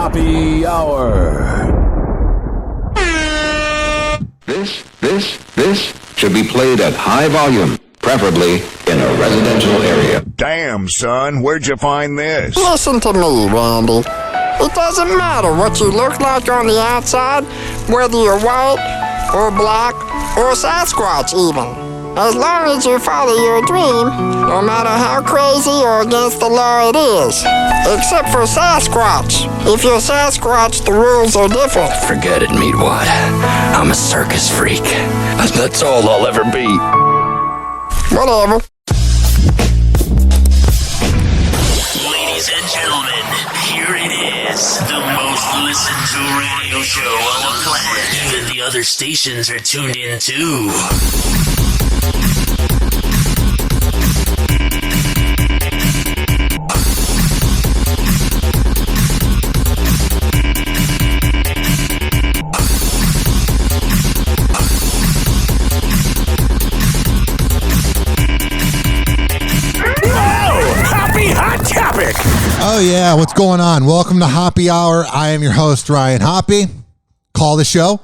Hoppe Hour. This should be played at high volume, preferably in a residential area. Damn, son, where'd you find this? Listen to me, Randy. It doesn't matter what you look like on the outside, whether you're white or black or Sasquatch even. As long as you follow your dream, no matter how crazy or against the law it is. Except for Sasquatch. If you're Sasquatch, the rules are different. Forget it, Meatwad. I'm a circus freak. That's all I'll ever be. Whatever. Ladies and gentlemen, here it is. The most listened to radio show on the planet. Even the other stations are tuned in too. Oh, yeah. What's going on? Welcome to Hoppe Hour. I am your host, Ryan Hoppe. Call the show,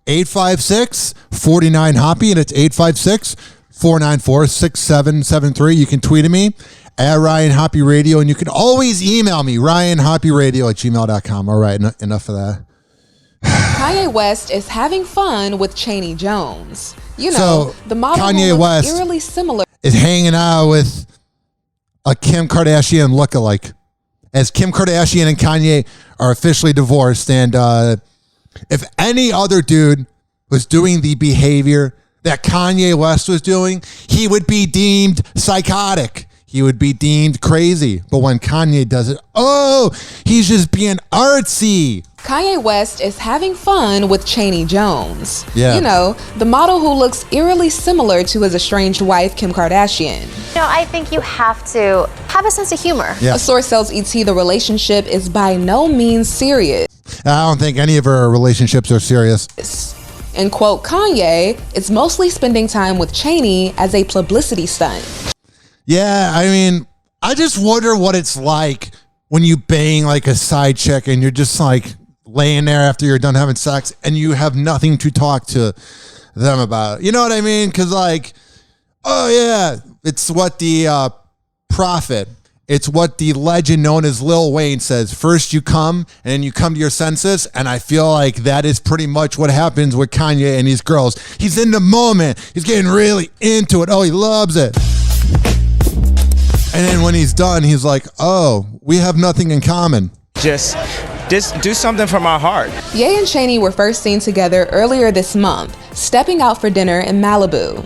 856-49-HOPPE, and it's 856-494-6773. You can tweet at me at Ryan Hoppe Radio, and you can always email me, ryanhopperadio@gmail.com. All right, enough of that. Kanye West is having fun with Chaney Jones. You know, So, the model Kanye who looks West eerily similar. Is hanging out with a Kim Kardashian lookalike, as Kim Kardashian and Kanye are officially divorced. And if any other dude was doing the behavior that Kanye West was doing, he would be deemed psychotic. He would be deemed crazy. But when Kanye does it, oh, he's just being artsy. Kanye West is having fun with Chaney Jones. Yeah. You know, the model who looks eerily similar to his estranged wife, Kim Kardashian. You know, I think you have to have a sense of humor. Yeah. A source tells ET the relationship is by no means serious. I don't think any of her relationships are serious. And quote Kanye, it's mostly spending time with Chaney as a publicity stunt. Yeah, I mean, I just wonder what it's like when you bang like a side chick and you're just like laying there after you're done having sex and you have nothing to talk to them about. You know what I mean? Because like, oh yeah, it's what the prophet, it's what the legend known as Lil Wayne says. First you come and then you come to your senses. And I feel like that is pretty much what happens with Kanye and these girls. He's in the moment. He's getting really into it. Oh, he loves it. And then when he's done, he's like, oh, we have nothing in common. Just do something from our heart. Ye and Chaney were first seen together earlier this month, stepping out for dinner in Malibu.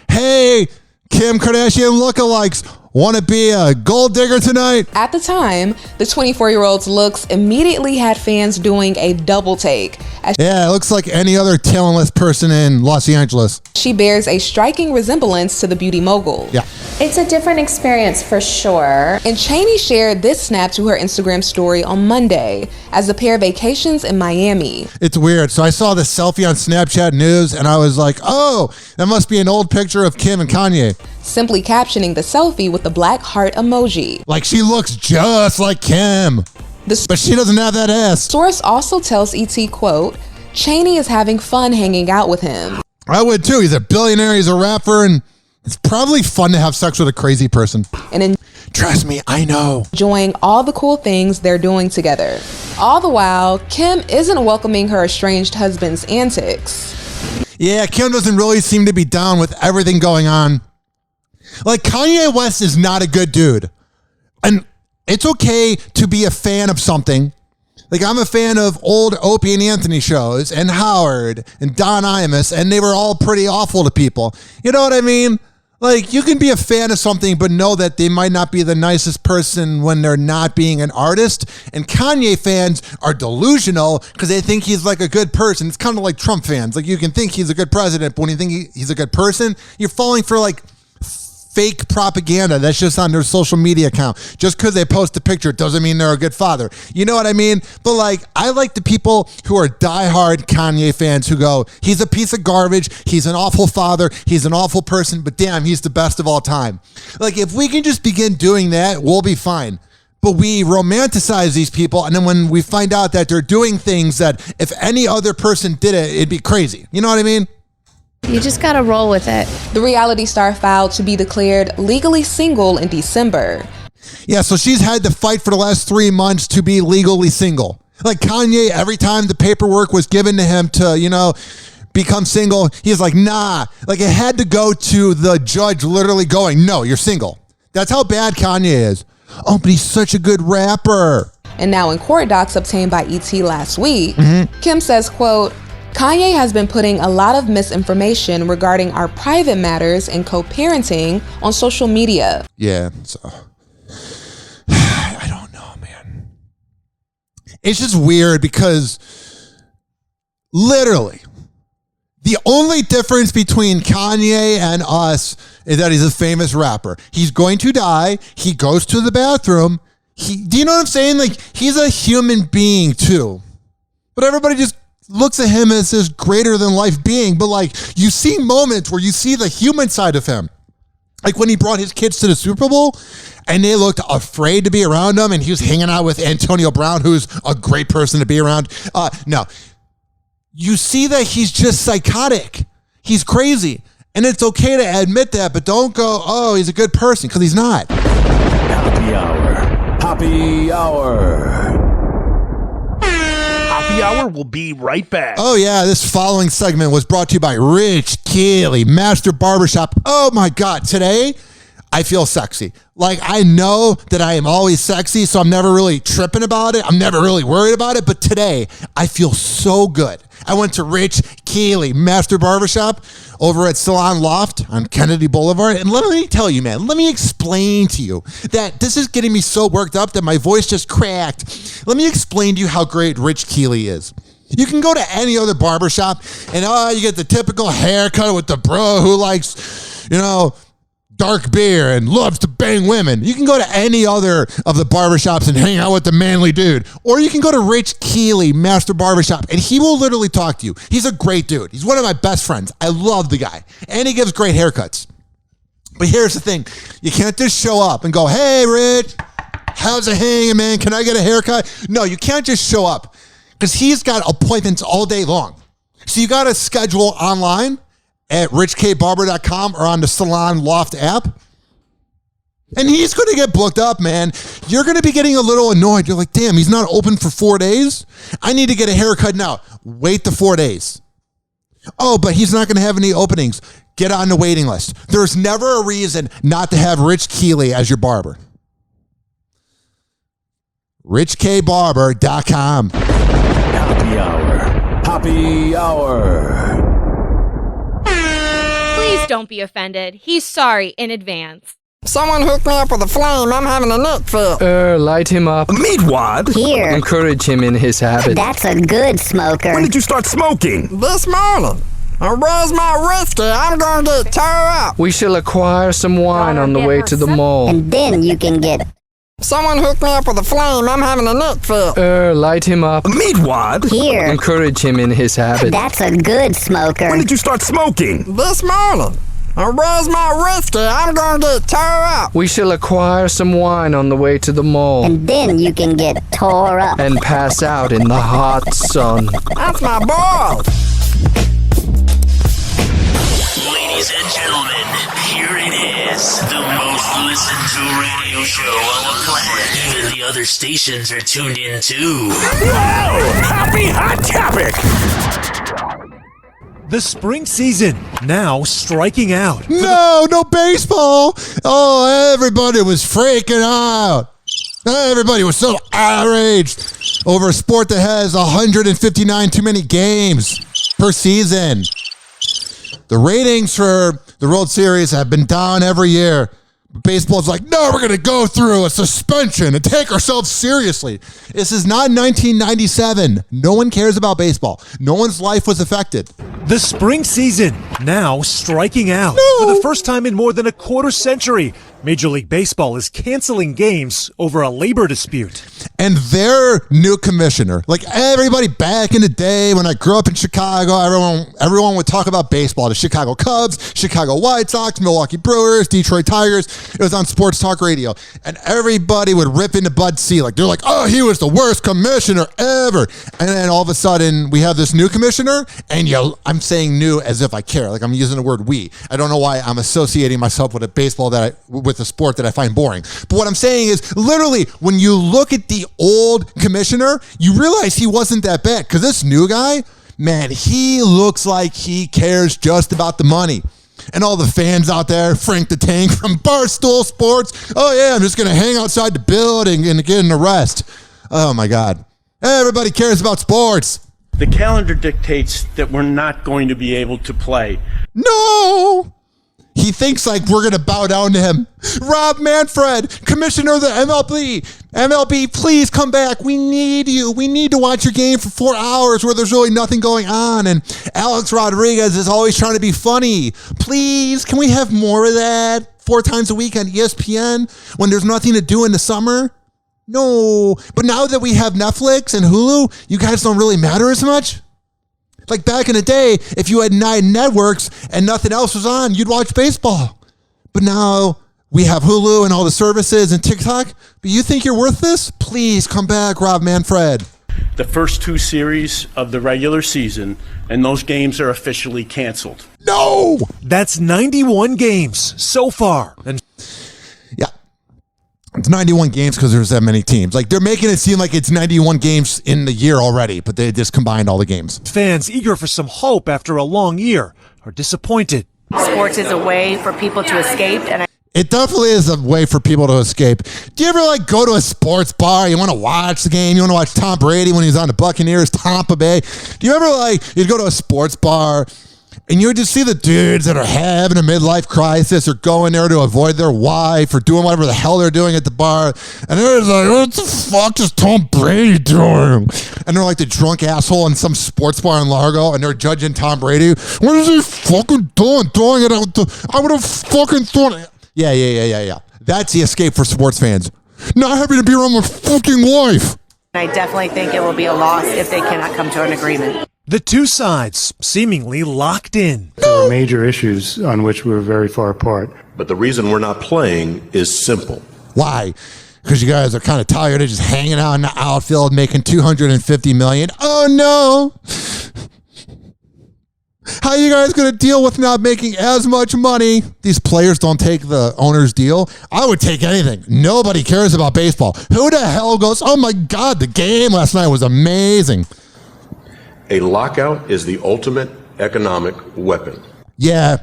Hey, Kim Kardashian lookalikes, want to be a gold digger tonight? At the time, the 24-year-old's looks immediately had fans doing a double take. Yeah, it looks like any other talentless person in Los Angeles. She bears a striking resemblance to the beauty mogul. Yeah. It's a different experience for sure. And Chaney shared this snap to her Instagram story on Monday as the pair vacations in Miami. It's weird. So I saw this selfie on Snapchat News and I was like, oh, that must be an old picture of Kim and Kanye. Simply captioning the selfie with the black heart emoji. Like she looks just like Kim, but she doesn't have that ass. Source also tells ET, quote, Chaney is having fun hanging out with him. I would too. He's a billionaire, he's a rapper, and it's probably fun to have sex with a crazy person. And trust me, I know. Enjoying all the cool things they're doing together. All the while, Kim isn't welcoming her estranged husband's antics. Yeah, Kim doesn't really seem to be down with everything going on. Like, Kanye West is not a good dude. And it's okay to be a fan of something. Like, I'm a fan of old Opie and Anthony shows and Howard and Don Imus, and they were all pretty awful to people. You know what I mean? Like, you can be a fan of something, but know that they might not be the nicest person when they're not being an artist. And Kanye fans are delusional because they think he's like a good person. It's kind of like Trump fans. Like, you can think he's a good president, but when you think he's a good person, you're falling for like fake propaganda that's just on their social media account. Just because they post a picture doesn't mean they're a good father. You know what I mean? But like, I like the people who are diehard Kanye fans who go, he's a piece of garbage, he's an awful father, he's an awful person, but damn, he's the best of all time. Like, if we can just begin doing that, we'll be fine. but we romanticize these people. And then when we find out that they're doing things that if any other person did it, it'd be crazy. You know what I mean? You just gotta roll with it. The reality star filed to be declared legally single in December. Yeah, so she's had to fight for the last 3 months to be legally single. Like Kanye, every time the paperwork was given to him to, become single, he's like, nah. Like it had to go to the judge literally going, no, you're single. That's how bad Kanye is. Oh, but he's such a good rapper. And now in court docs obtained by ET last week, Kim says, quote, Kanye has been putting a lot of misinformation regarding our private matters and co-parenting on social media. Yeah, so I don't know, man. It's just weird because literally the only difference between Kanye and us is that he's a famous rapper. He's going to die. He goes to the bathroom. Do you know what I'm saying? Like, he's a human being too. But everybody just looks at him as this greater than life being. But like, you see moments where you see the human side of him. Like when he brought his kids to the Super Bowl and they looked afraid to be around him and he was hanging out with Antonio Brown, who's a great person to be around. No. You see that he's just psychotic. He's crazy. And it's okay to admit that, but don't go, oh, he's a good person, because he's not. Hoppe Hour. Hoppe Hour. Hoppe Hour will be right back. Oh, yeah, this following segment was brought to you by Rich Keeley, Master Barbershop. Oh, my God, today I feel sexy. Like, I know that I am always sexy, so I'm never really tripping about it. I'm never really worried about it, but today I feel so good. I went to Rich Keeley, Master Barbershop, over at Salon Loft on Kennedy Boulevard. And let me tell you, man, let me explain to you that this is getting me so worked up that my voice just cracked. Let me explain to you how great Rich Keeley is. You can go to any other barbershop and you get the typical haircut with the bro who likes, dark beer and loves to bang women. You can go to any other of the barbershops and hang out with the manly dude. Or you can go to Rich Keeley, Master Barbershop, and he will literally talk to you. He's a great dude. He's one of my best friends. I love the guy. And he gives great haircuts. But here's the thing. You can't just show up and go, hey, Rich, how's it hanging, man? Can I get a haircut? No, you can't just show up because he's got appointments all day long. So you got to schedule online at richkbarber.com or on the Salon Loft app. And he's going to get booked up, man. You're going to be getting a little annoyed. You're like, damn, he's not open for 4 days? I need to get a haircut now. Wait the 4 days. Oh, but he's not going to have any openings. Get on the waiting list. There's never a reason not to have Rich Keeley as your barber. richkbarber.com. Hoppe Hour. Hoppe Hour. Please don't be offended. He's sorry in advance. Someone hooked me up with a flame. I'm having a nick fit. Light him up. Meat what? Here. Encourage him in his habit. That's a good smoker. When did you start smoking? This morning. Where's my whiskey? I'm gonna get tore up. We shall acquire some wine on the way to the mall. And then you can get... Someone hooked me up with a flame. I'm having a nick fit. Light him up. Meat what? Here. Encourage him in his habit. That's a good smoker. When did you start smoking? This morning. Where's my whiskey? I'm gonna get tore up. We shall acquire some wine on the way to the mall. And then you can get tore up. And pass out in the hot sun. That's my boy. Ladies and gentlemen, here it is, the most listened to radio show on the planet. Even the other stations are tuned in too. Whoa! Happy Hot Topic! The spring season, now striking out. No baseball. Oh, everybody was freaking out. Everybody was so outraged over a sport that has 159 too many games per season. The ratings for the World Series have been down every year. Baseball's like, no, we're going to go through a suspension and take ourselves seriously. This is not 1997. No one cares about baseball. No one's life was affected. The spring season now striking out. No. For the first time in more than a quarter century, Major League Baseball is canceling games over a labor dispute. And their new commissioner, like everybody back in the day when I grew up in Chicago, everyone would talk about baseball. The Chicago Cubs, Chicago White Sox, Milwaukee Brewers, Detroit Tigers. It was on sports talk radio. And everybody would rip into Bud Selig. They're like, oh, he was the worst commissioner ever. And then all of a sudden we have this new commissioner, and I'm saying new as if I care. Like I'm using the word we. I don't know why I'm associating myself with a baseball with a sport that I find boring. But what I'm saying is, literally, when you look at the old commissioner, you realize he wasn't that bad. Because this new guy, man, he looks like he cares just about the money. And all the fans out there, Frank the Tank from Barstool Sports, oh yeah, I'm just going to hang outside the building and get an arrest. Oh my God. Everybody cares about sports. The calendar dictates that we're not going to be able to play. No! He thinks like we're going to bow down to him. Rob Manfred, commissioner of the MLB. MLB, please come back. We need you. We need to watch your game for 4 hours where there's really nothing going on. And Alex Rodriguez is always trying to be funny. Please, can we have more of that 4 times a week on ESPN when there's nothing to do in the summer? No. But now that we have Netflix and Hulu, you guys don't really matter as much. Like back in the day, if you had 9 networks and nothing else was on, you'd watch baseball. But now we have Hulu and all the services and TikTok. But you think you're worth this? Please come back, Rob Manfred. The first 2 series of the regular season, and those games are officially canceled. No! That's 91 games so far. And yeah. It's 91 games because there's that many teams. Like, they're making it seem like it's 91 games in the year already, but they just combined all the games. Fans eager for some hope after a long year are disappointed. Sports is a way for people to escape, and it definitely is a way for people to escape. Do you ever like go to a sports bar? You want to watch the game? You want to watch Tom Brady when he's on the Buccaneers, Tampa Bay? Do you ever like you'd go to a sports bar and you would just see the dudes that are having a midlife crisis or going there to avoid their wife or doing whatever the hell they're doing at the bar. And they're just like, what the fuck is Tom Brady doing? And they're like the drunk asshole in some sports bar in Largo and they're judging Tom Brady. What is he fucking doing? Throwing it out I would have fucking thrown it. Yeah. That's the escape for sports fans. Not having to be around my fucking wife. I definitely think it will be a loss if they cannot come to an agreement. The two sides seemingly locked in. There were major issues on which we were very far apart. But the reason we're not playing is simple. Why? Because you guys are kind of tired of just hanging out in the outfield making $250 million. Oh no! How are you guys going to deal with not making as much money? These players don't take the owner's deal. I would take anything. Nobody cares about baseball. Who the hell goes, oh my God, the game last night was amazing. A lockout is the ultimate economic weapon. Yeah.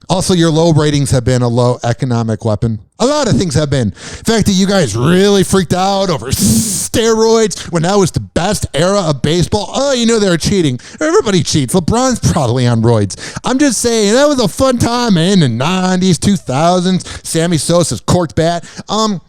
Also, your low ratings have been a low economic weapon. A lot of things have been. The fact that you guys really freaked out over steroids when that was the best era of baseball. Oh, you know they were cheating. Everybody cheats. LeBron's probably on roids. I'm just saying, that was a fun time, man. In the 90s, 2000s, Sammy Sosa's corked bat. It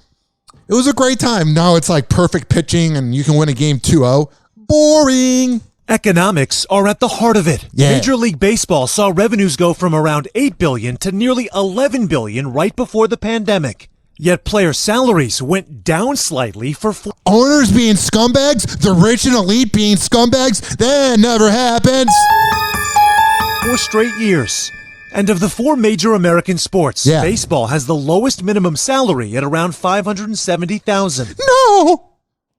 was a great time. Now it's like perfect pitching and you can win a game 2-0. Boring. Economics are at the heart of it. Yeah. Major League Baseball saw revenues go from around $8 billion to nearly $11 billion right before the pandemic. Yet player salaries went down slightly for owners being scumbags, the rich and elite being scumbags. That never happens. 4 straight years. And of the 4 major American sports, baseball has the lowest minimum salary at around $570,000. No,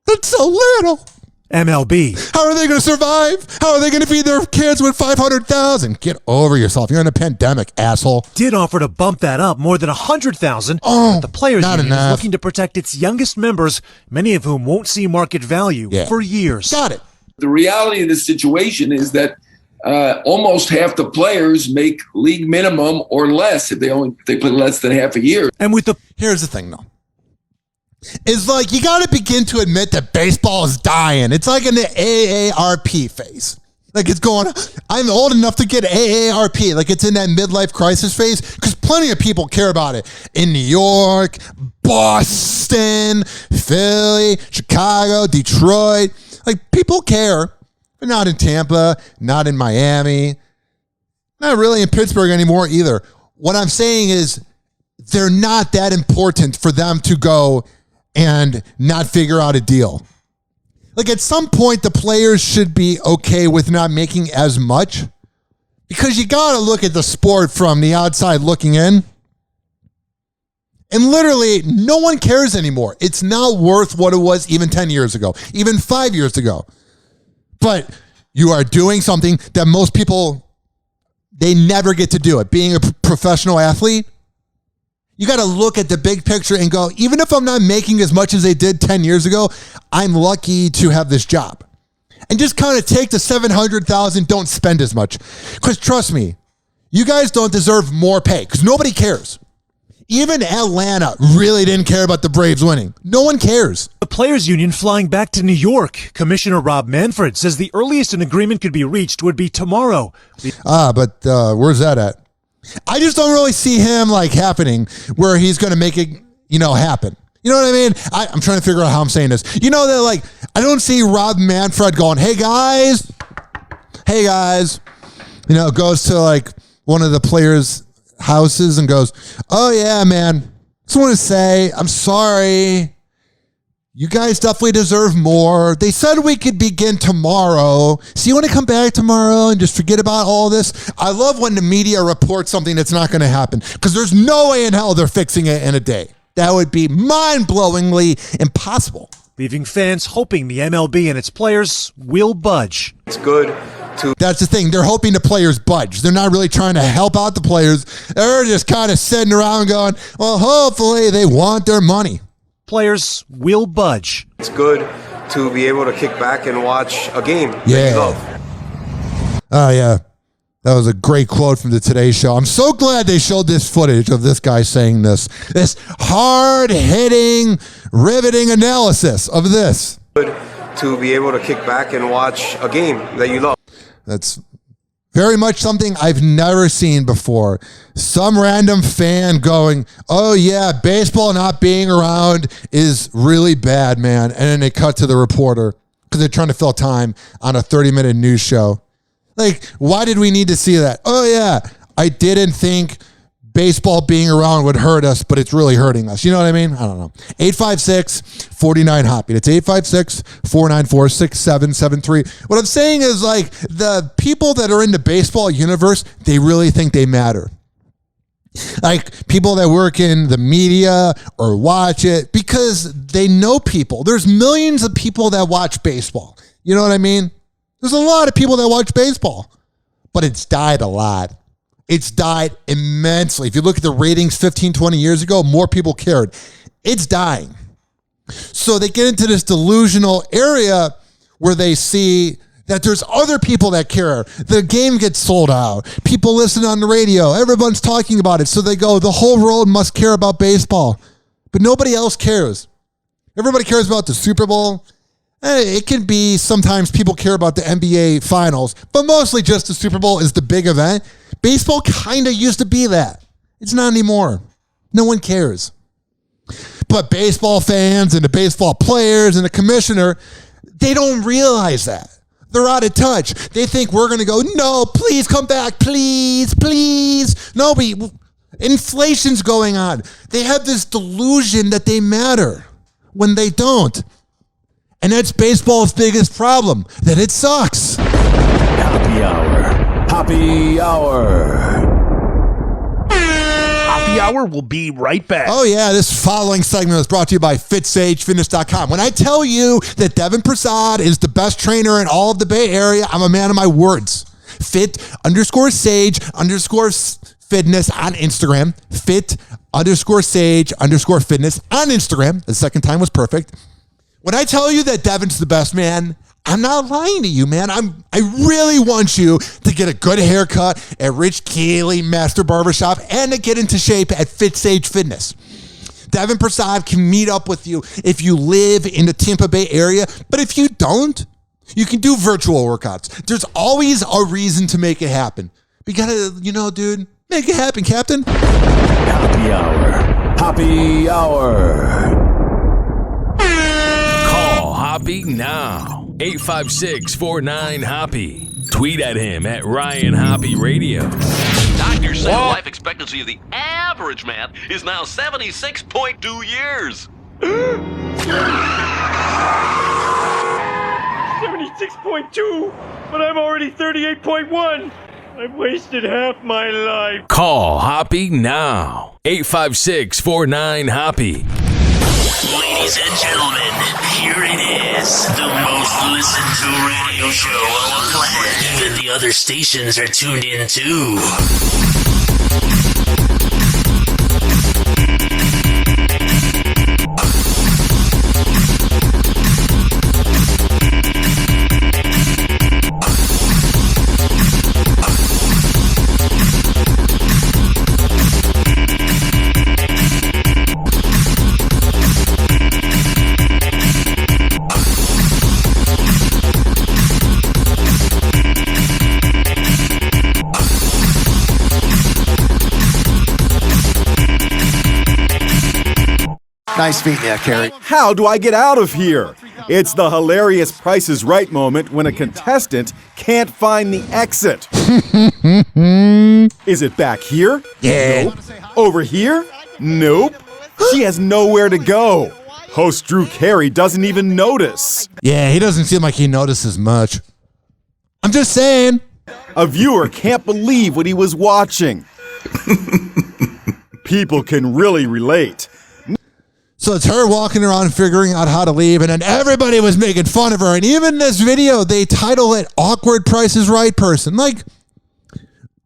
that's so little. MLB. How are they going to survive? How are they going to feed their kids with $500,000? Get over yourself. You're in a pandemic, asshole. Did offer to bump that up more than $100,000. Oh, the Players not Union enough. is looking to protect its youngest members, many of whom won't see market value for years. Got it. The reality of the situation is that almost half the players make league minimum or less if they play less than half a year. And with here's the thing, though. It's like you got to begin to admit that baseball is dying. It's like in the AARP phase. Like it's going, I'm old enough to get AARP. Like it's in that midlife crisis phase because plenty of people care about it. In New York, Boston, Philly, Chicago, Detroit. Like people care. But not in Tampa, not in Miami. Not really in Pittsburgh anymore either. What I'm saying is they're not that important for them to go and not figure out a deal. Like at some point, the players should be okay with not making as much because you got to look at the sport from the outside looking in. And literally, no one cares anymore. It's not worth what it was even 10 years ago, even 5 years ago. But you are doing something that most people, they never get to do it. Being a professional athlete, you got to look at the big picture and go, even if I'm not making as much as they did 10 years ago, I'm lucky to have this job. And just kind of take the $700,000, don't spend as much. Because trust me, you guys don't deserve more pay because nobody cares. Even Atlanta really didn't care about the Braves winning. No one cares. The Players Union flying back to New York. Commissioner Rob Manfred says the earliest an agreement could be reached would be tomorrow. But where's that at? I just don't really see him like happening where he's going to make it, happen. You know what I mean? I'm trying to figure out how I'm saying this. You know that like, I don't see Rob Manfred going, hey guys, goes to like one of the players' houses and goes, oh yeah, man, just want to say, I'm sorry. You guys definitely deserve more. They said we could begin tomorrow. So you want to come back tomorrow and just forget about all this? I love when the media reports something that's not going to happen because there's no way in hell they're fixing it in a day. That would be mind-blowingly impossible. Leaving fans hoping the MLB and its players will budge. It's good. That's the thing. They're hoping the players budge. They're not really trying to help out the players. They're just kind of sitting around going, well, hopefully they want their money. Players will budge. It's good to be able to kick back and watch a game that you love. Oh, yeah. That was a great quote from the Today Show. I'm so glad they showed this footage of this guy saying this hard-hitting, riveting analysis of this. Good to be able to kick back and watch a game that you love. That's very much something I've never seen before. Some random fan going, oh yeah, baseball not being around is really bad, man. And then they cut to the reporter because they're trying to fill time on a 30-minute news show. Like, why did we need to see that? Oh yeah, I didn't think baseball being around would hurt us, but it's really hurting us. You know what I mean? I don't know. 856-49-HOPPE. It's 856-494-6773. What I'm saying is, like, the people that are in the baseball universe, they really think they matter. Like, people that work in the media or watch it because they know people. There's millions of people that watch baseball. You know what I mean? There's a lot of people that watch baseball, but it's died a lot. It's died immensely. If you look at the ratings 15, 20 years ago, more people cared. It's dying. So they get into this delusional area where they see that there's other people that care. The game gets sold out. People listen on the radio. Everyone's talking about it. So they go, the whole world must care about baseball. But nobody else cares. Everybody cares about the Super Bowl. It can be sometimes people care about the NBA Finals, but mostly just the Super Bowl is the big event. Baseball kind of used to be that. It's not anymore. No one cares. But baseball fans and the baseball players and the commissioner, they don't realize that. They're out of touch. They think we're going to go, no, please come back, please, please. No, inflation's going on. They have this delusion that they matter when they don't. And that's baseball's biggest problem, that it sucks. Hoppe Hour. Hoppe Hour. Hoppe Hour will be right back. Oh, yeah. This following segment is brought to you by FitSageFitness.com. When I tell you that Devin Prasad is the best trainer in all of the Bay Area, I'm a man of my words. Fit_Sage_Fitness on Instagram. Fit_Sage_Fitness on Instagram. The second time was perfect. When I tell you that Devin's the best, man, I'm not lying to you, man. I really want you to get a good haircut at Rich Keeley Master Barbershop and to get into shape at FitSage Fitness. Devin Prasad can meet up with you if you live in the Tampa Bay area, but if you don't, you can do virtual workouts. There's always a reason to make it happen. We gotta, dude, make it happen, Captain. Hoppe Hour. Hoppe Hour. Hoppe now. 856-49-HOPPE. Tweet at him at Ryan Hoppe Radio. Doctors say the life expectancy of the average man is now 76.2 years. 76.2, but I'm already 38.1. I've wasted half my life. Call Hoppe now. 856-49-HOPPE. Ladies and gentlemen, here it is. The most listened to radio show on the planet. Even the other stations are tuned in too. Nice meeting you, Carrie. How do I get out of here? It's the hilarious Price is Right moment when a contestant can't find the exit. Is it back here? Yeah. Nope. Over here? Nope. She has nowhere to go. Host Drew Carey doesn't even notice. Yeah, he doesn't seem like he notices much. I'm just saying. A viewer can't believe what he was watching. People can really relate. So it's her walking around figuring out how to leave, and then everybody was making fun of her. And even this video, they title it Awkward Price is Right Person. Like,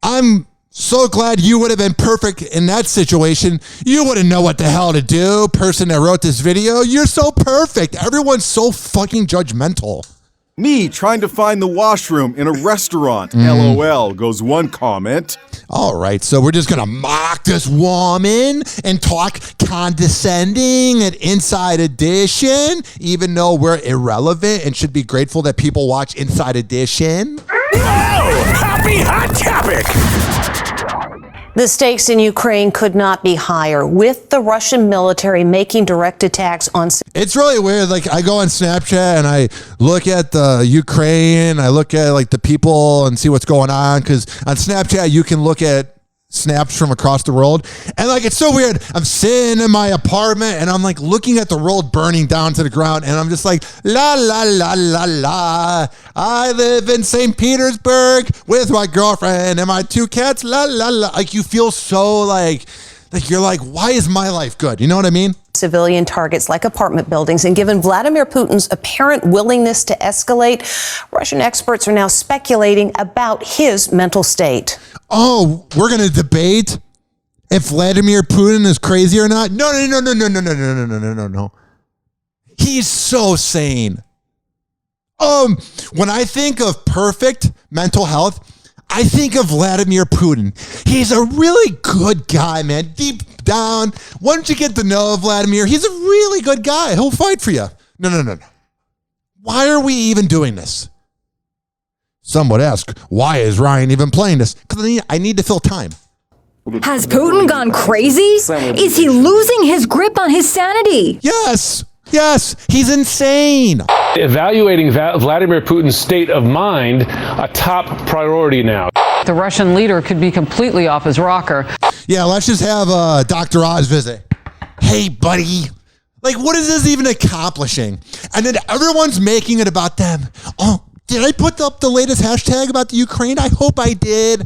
I'm so glad you would have been perfect in that situation. You wouldn't know what the hell to do, person that wrote this video. You're so perfect. Everyone's so fucking judgmental. Me trying to find the washroom in a restaurant. LOL, goes one comment. All right, so we're just going to mock this woman and talk condescending at Inside Edition, even though we're irrelevant and should be grateful that people watch Inside Edition. Happy hot topic. The stakes in Ukraine could not be higher, with the Russian military making direct attacks on... It's really weird. Like, I go on Snapchat and I look at the Ukraine, I look at like the people and see what's going on, because on Snapchat you can look at snaps from across the world, and like it's so weird. I'm sitting in my apartment and I'm like looking at the world burning down to the ground, and I'm just like, la la la la la, I live in St. Petersburg with my girlfriend and my two cats, la la la. Like, you feel so like you're like, why is my life good? You know what I mean? Civilian targets like apartment buildings, and given Vladimir Putin's apparent willingness to escalate, Russian experts are now speculating about his mental state. Oh, we're going to debate if Vladimir Putin is crazy or not? No. He's so sane. When I think of perfect mental health, I think of Vladimir Putin. He's a really good guy, man. Deep down, once you get to know Vladimir, he's a really good guy. He'll fight for you. No. Why are we even doing this? Some would ask, why is Ryan even playing this? Because I need to fill time. Has Putin gone crazy? Is he losing his grip on his sanity? Yes, he's insane. Evaluating Vladimir Putin's state of mind, a top priority now. The Russian leader could be completely off his rocker. Yeah, let's just have Dr. Oz visit. Hey, buddy. Like, what is this even accomplishing? And then everyone's making it about them. Oh, did I put up the latest hashtag about the Ukraine? I hope I did.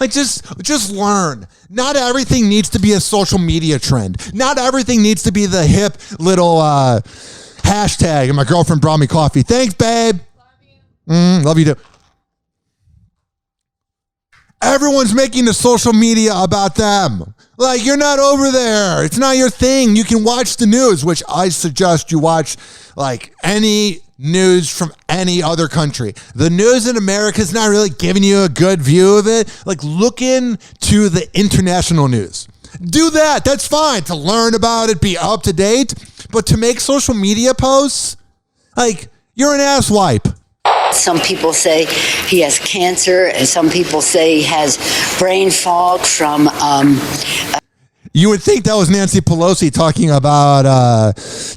Like, just learn. Not everything needs to be a social media trend. Not everything needs to be the hip little hashtag. And my girlfriend brought me coffee. Thanks, babe. Love you too. Everyone's making the social media about them. Like, you're not over there. It's not your thing. You can watch the news, which I suggest you watch, like, any news from any other country. The news in America is not really giving you a good view of it. Like, look into the international news. Do that. That's fine to learn about it, be up to date. But to make social media posts, like, you're an asswipe. Some people say he has cancer, and some people say he has brain fog from... You would think that was Nancy Pelosi talking about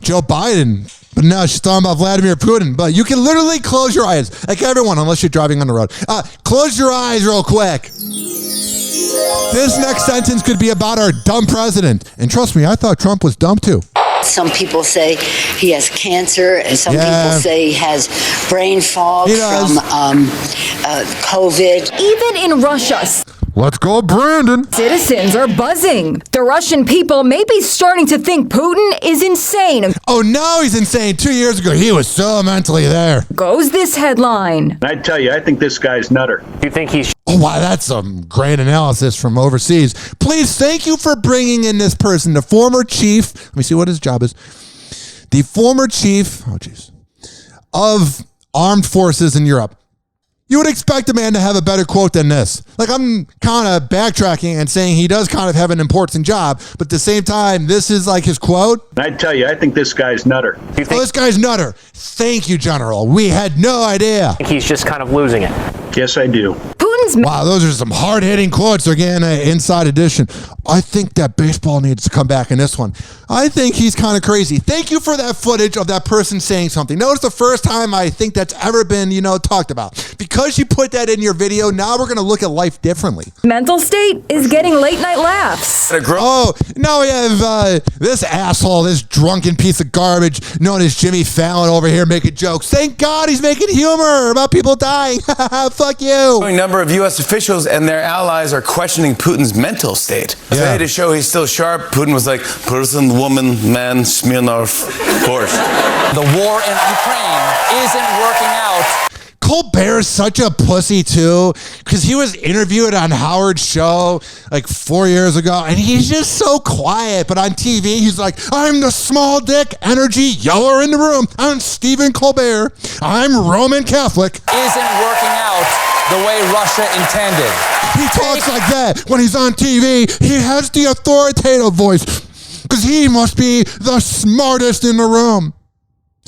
Joe Biden, but no, she's talking about Vladimir Putin. But you can literally close your eyes, like everyone, unless you're driving on the road. Close your eyes real quick. This next sentence could be about our dumb president. And trust me, I thought Trump was dumb too. Some people say he has cancer, and some people say he has brain fog from COVID. Even in Russia, let's go, Brandon. Citizens are buzzing. The Russian people may be starting to think Putin is insane. Oh, no, he's insane. 2 years ago, he was so mentally there. Goes this headline. I tell you, I think this guy's nutter. You think he's... Oh, wow, that's some great analysis from overseas. Please, thank you for bringing in this person, the former chief. Let me see what his job is. The former chief, of armed forces in Europe. You would expect a man to have a better quote than this. Like, I'm kind of backtracking and saying he does kind of have an important job, but at the same time, this is like his quote. I tell you, I think this guy's nutter. This guy's nutter. Thank you, General. We had no idea. I think he's just kind of losing it. Yes, I do. Wow, those are some hard-hitting quotes. Again, Inside Edition. I think that baseball needs to come back in this one. I think he's kind of crazy. Thank you for that footage of that person saying something. That was the first time I think that's ever been, talked about. Because you put that in your video, now we're going to look at life differently. Mental state is getting late-night laughs. Oh, now we have this asshole, this drunken piece of garbage known as Jimmy Fallon over here making jokes. Thank God he's making humor about people dying. Fuck you. A number of U.S. officials and their allies are questioning Putin's mental state. Today, to show he's still sharp, Putin was like, person, woman, man, Smirnov, horse. The war in Ukraine isn't working out. Colbert's such a pussy, too, because he was interviewed on Howard's show like 4 years ago, and he's just so quiet. But on TV, he's like, I'm the small dick energy yeller in the room. I'm Stephen Colbert. I'm Roman Catholic. Isn't working out the way Russia intended. He talks like that when he's on TV. He has the authoritative voice because he must be the smartest in the room.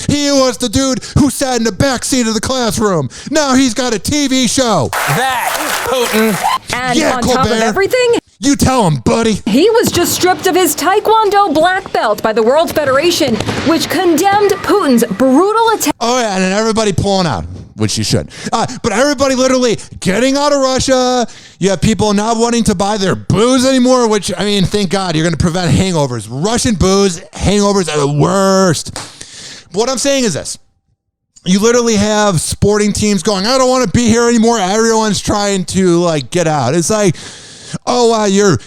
He was the dude who sat in the back seat of the classroom. Now he's got a TV show. That, Putin. And on top of everything, you tell him, buddy. He was just stripped of his Taekwondo black belt by the World Federation, which condemned Putin's brutal attack. Oh, yeah, and then everybody pulling out, which you should. But everybody literally getting out of Russia. You have people not wanting to buy their booze anymore, which, thank God, you're going to prevent hangovers. Russian booze, hangovers are the worst. What I'm saying is this. You literally have sporting teams going, I don't want to be here anymore. Everyone's trying to, get out. It's like, oh, wow, you're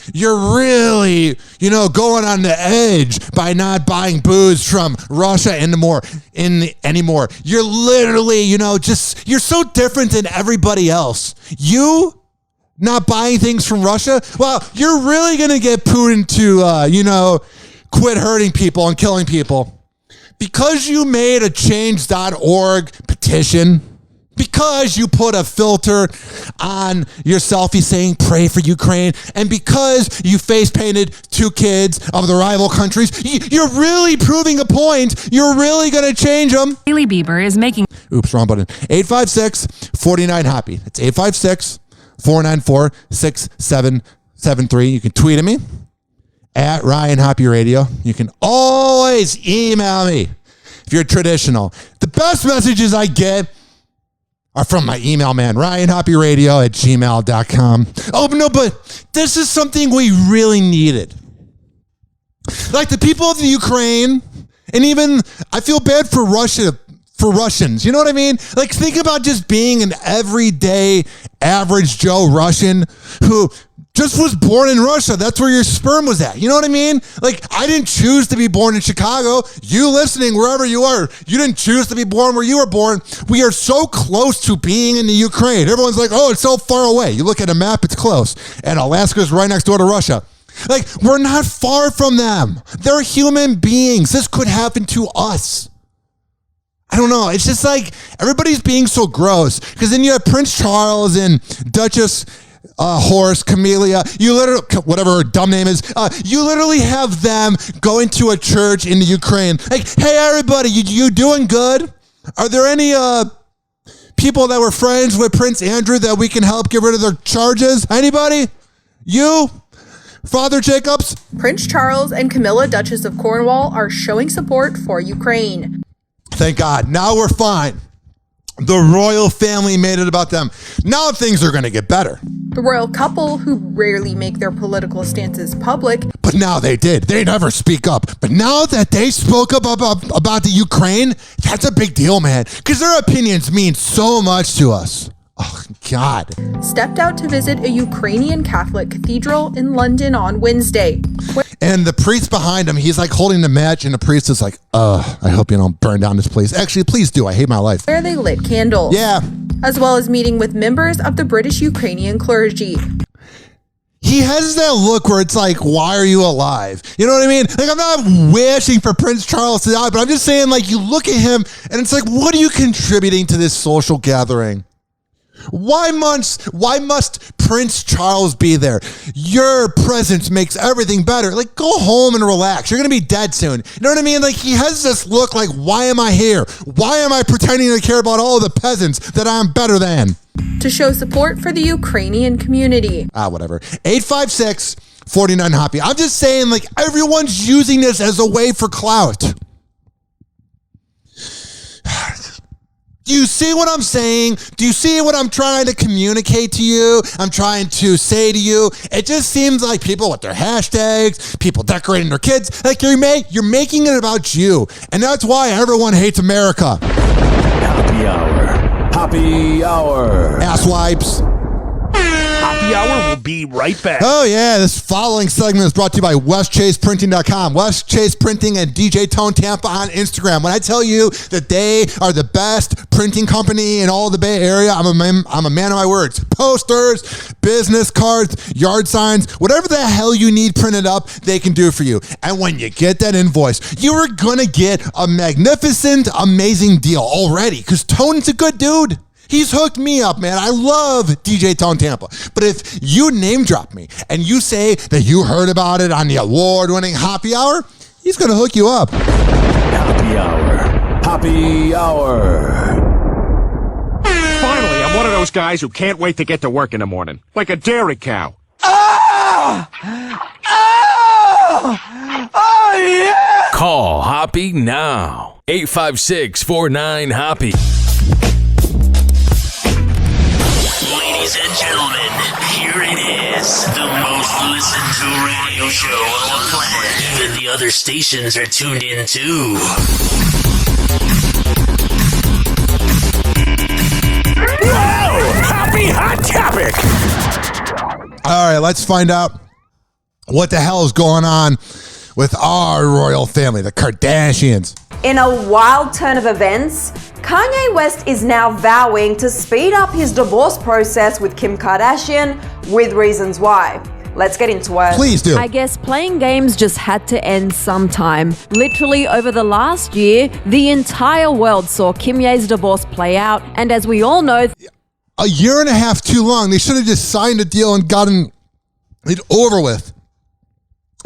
really, going on the edge by not buying booze from Russia anymore. You're literally, you're so different than everybody else. You not buying things from Russia? Well, you're really going to get Putin to, quit hurting people and killing people. Because you made a change.org petition, because you put a filter on your selfie saying pray for Ukraine, and because you face painted two kids of the rival countries, you're really proving a point. You're really going to change them. Hailey Bieber is making... Oops, wrong button. 856-49-HOPPY. That's 856-494-6773. You can tweet at me. At Ryan Hoppe Radio. You can always email me if you're traditional. The best messages I get are from my email man, ryanhopperadio@gmail.com. Oh, no, but this is something we really needed. Like the people of the Ukraine, and even I feel bad for Russia, for Russians. You know what I mean? Like, think about just being an everyday average Joe Russian who just was born in Russia. That's where your sperm was at. You know what I mean? Like, I didn't choose to be born in Chicago. You listening, wherever you are, you didn't choose to be born where you were born. We are so close to being in the Ukraine. Everyone's like, oh, it's so far away. You look at a map, it's close. And Alaska's right next door to Russia. Like, we're not far from them. They're human beings. This could happen to us. I don't know. It's just like everybody's being so gross. Because then you have Prince Charles and Duchess Horse, Camellia, you literally, whatever her dumb name is, you literally have them going to a church in the Ukraine. Like, hey, everybody, you doing good? Are there any people that were friends with Prince Andrew that we can help get rid of their charges? Anybody? You? Father Jacobs? Prince Charles and Camilla, Duchess of Cornwall, are showing support for Ukraine. Thank God. Now we're fine. The royal family made it about them. Now things are going to get better. The royal couple, who rarely make their political stances public. But now they did. They never speak up. But now that they spoke up about the Ukraine, that's a big deal, man. Because their opinions mean so much to us. Oh, God. Stepped out to visit a Ukrainian Catholic cathedral in London on Wednesday. And the priest behind him, he's like holding the match, and the priest is like, I hope you don't burn down this place. Actually, please do. I hate my life. Where they lit candles. Yeah. As well as meeting with members of the British Ukrainian clergy. He has that look where it's like, why are you alive? You know what I mean? Like, I'm not wishing for Prince Charles to die, but I'm just saying, like, you look at him, and it's like, what are you contributing to this social gathering? Why must Prince Charles be there? Your presence makes everything better. Like, go home and relax. You're going to be dead soon. You know what I mean? Like, he has this look like, why am I here? Why am I pretending to care about all the peasants that I'm better than? To show support for the Ukrainian community. Whatever. 856-49-HOPPE. I'm just saying, like, everyone's using this as a way for clout. Do you see what I'm saying? Do you see what I'm trying to communicate to you? I'm trying to say to you. It just seems like people with their hashtags, people decorating their kids, like you're making it about you. And that's why everyone hates America. Hoppe Hour. Hoppe Hour. Asswipes. Hoppe Hour will be right back. Oh, yeah. This following segment is brought to you by WestChasePrinting.com. West Chase Printing and DJ Tone Tampa on Instagram. When I tell you that they are the best printing company in all the Bay Area, I'm a man of my words. Posters, business cards, yard signs, whatever the hell you need printed up, they can do for you. And when you get that invoice, you are going to get a magnificent, amazing deal already because Tone's a good dude. He's hooked me up, man. I love DJ Tone Tampa. But if you name drop me and you say that you heard about it on the award-winning Hoppe Hour, he's going to hook you up. Hoppe Hour. Hoppe Hour. Finally, I'm one of those guys who can't wait to get to work in the morning. Like a dairy cow. Oh! Oh! Oh, yeah! Call Hoppe now. 856-49-HOPPE. Ladies and gentlemen, here it is, the most listened to radio show on the planet. Even the other stations are tuned in too. Whoa! Hoppe Hot Topic! All right, let's find out what the hell is going on with our royal family, the Kardashians. In a wild turn of events, Kanye West is now vowing to speed up his divorce process with Kim Kardashian, with reasons why. Let's get into it. Please do. I guess playing games just had to end sometime. Literally over the last year, the entire world saw Kim Ye's divorce play out, and as we all know, a year and a half too long. They should have just signed a deal and gotten it over with.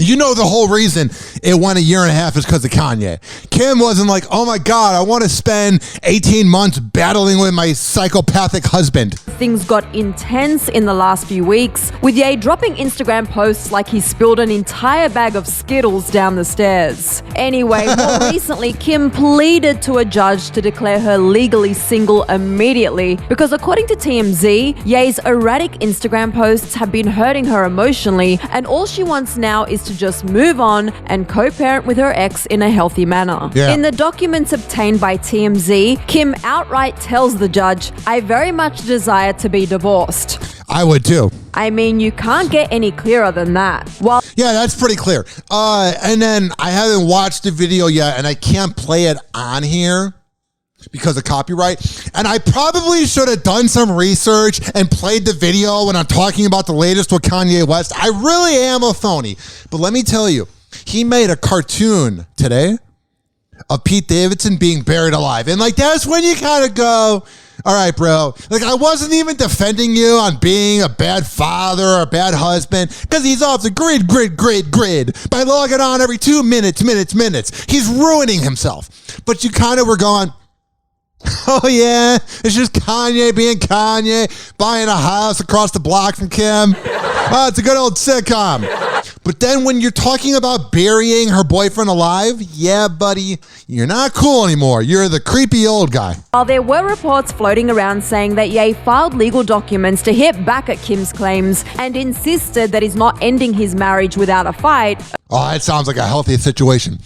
You know the whole reason it went a year and a half is because of Kanye. Kim wasn't like, oh my God, I want to spend 18 months battling with my psychopathic husband. Things got intense in the last few weeks, with Ye dropping Instagram posts like he spilled an entire bag of Skittles down the stairs. Anyway, more recently, Kim pleaded to a judge to declare her legally single immediately because according to TMZ, Ye's erratic Instagram posts have been hurting her emotionally, and all she wants now is to just move on and co-parent with her ex in a healthy manner. Yeah. In the documents obtained by TMZ, Kim outright tells the judge, I very much desire to be divorced. I would too. I mean, you can't get any clearer than that. Well, yeah, that's pretty clear. And then I haven't watched the video yet, and I can't play it on here because of copyright. And I probably should have done some research and played the video when I'm talking about the latest with Kanye West. I really am a phony. But let me tell you, he made a cartoon today of Pete Davidson being buried alive. And like, that's when you kind of go, all right, bro. Like, I wasn't even defending you on being a bad father or a bad husband because he's off the grid by logging on every 2 minutes. He's ruining himself. But you kind of were going, oh yeah, it's just Kanye being Kanye, buying a house across the block from Kim. Oh, it's a good old sitcom. But then when you're talking about burying her boyfriend alive, yeah, buddy, you're not cool anymore. You're the creepy old guy. While there were reports floating around saying that Ye filed legal documents to hit back at Kim's claims and insisted that he's not ending his marriage without a fight. Oh, that sounds like a healthy situation.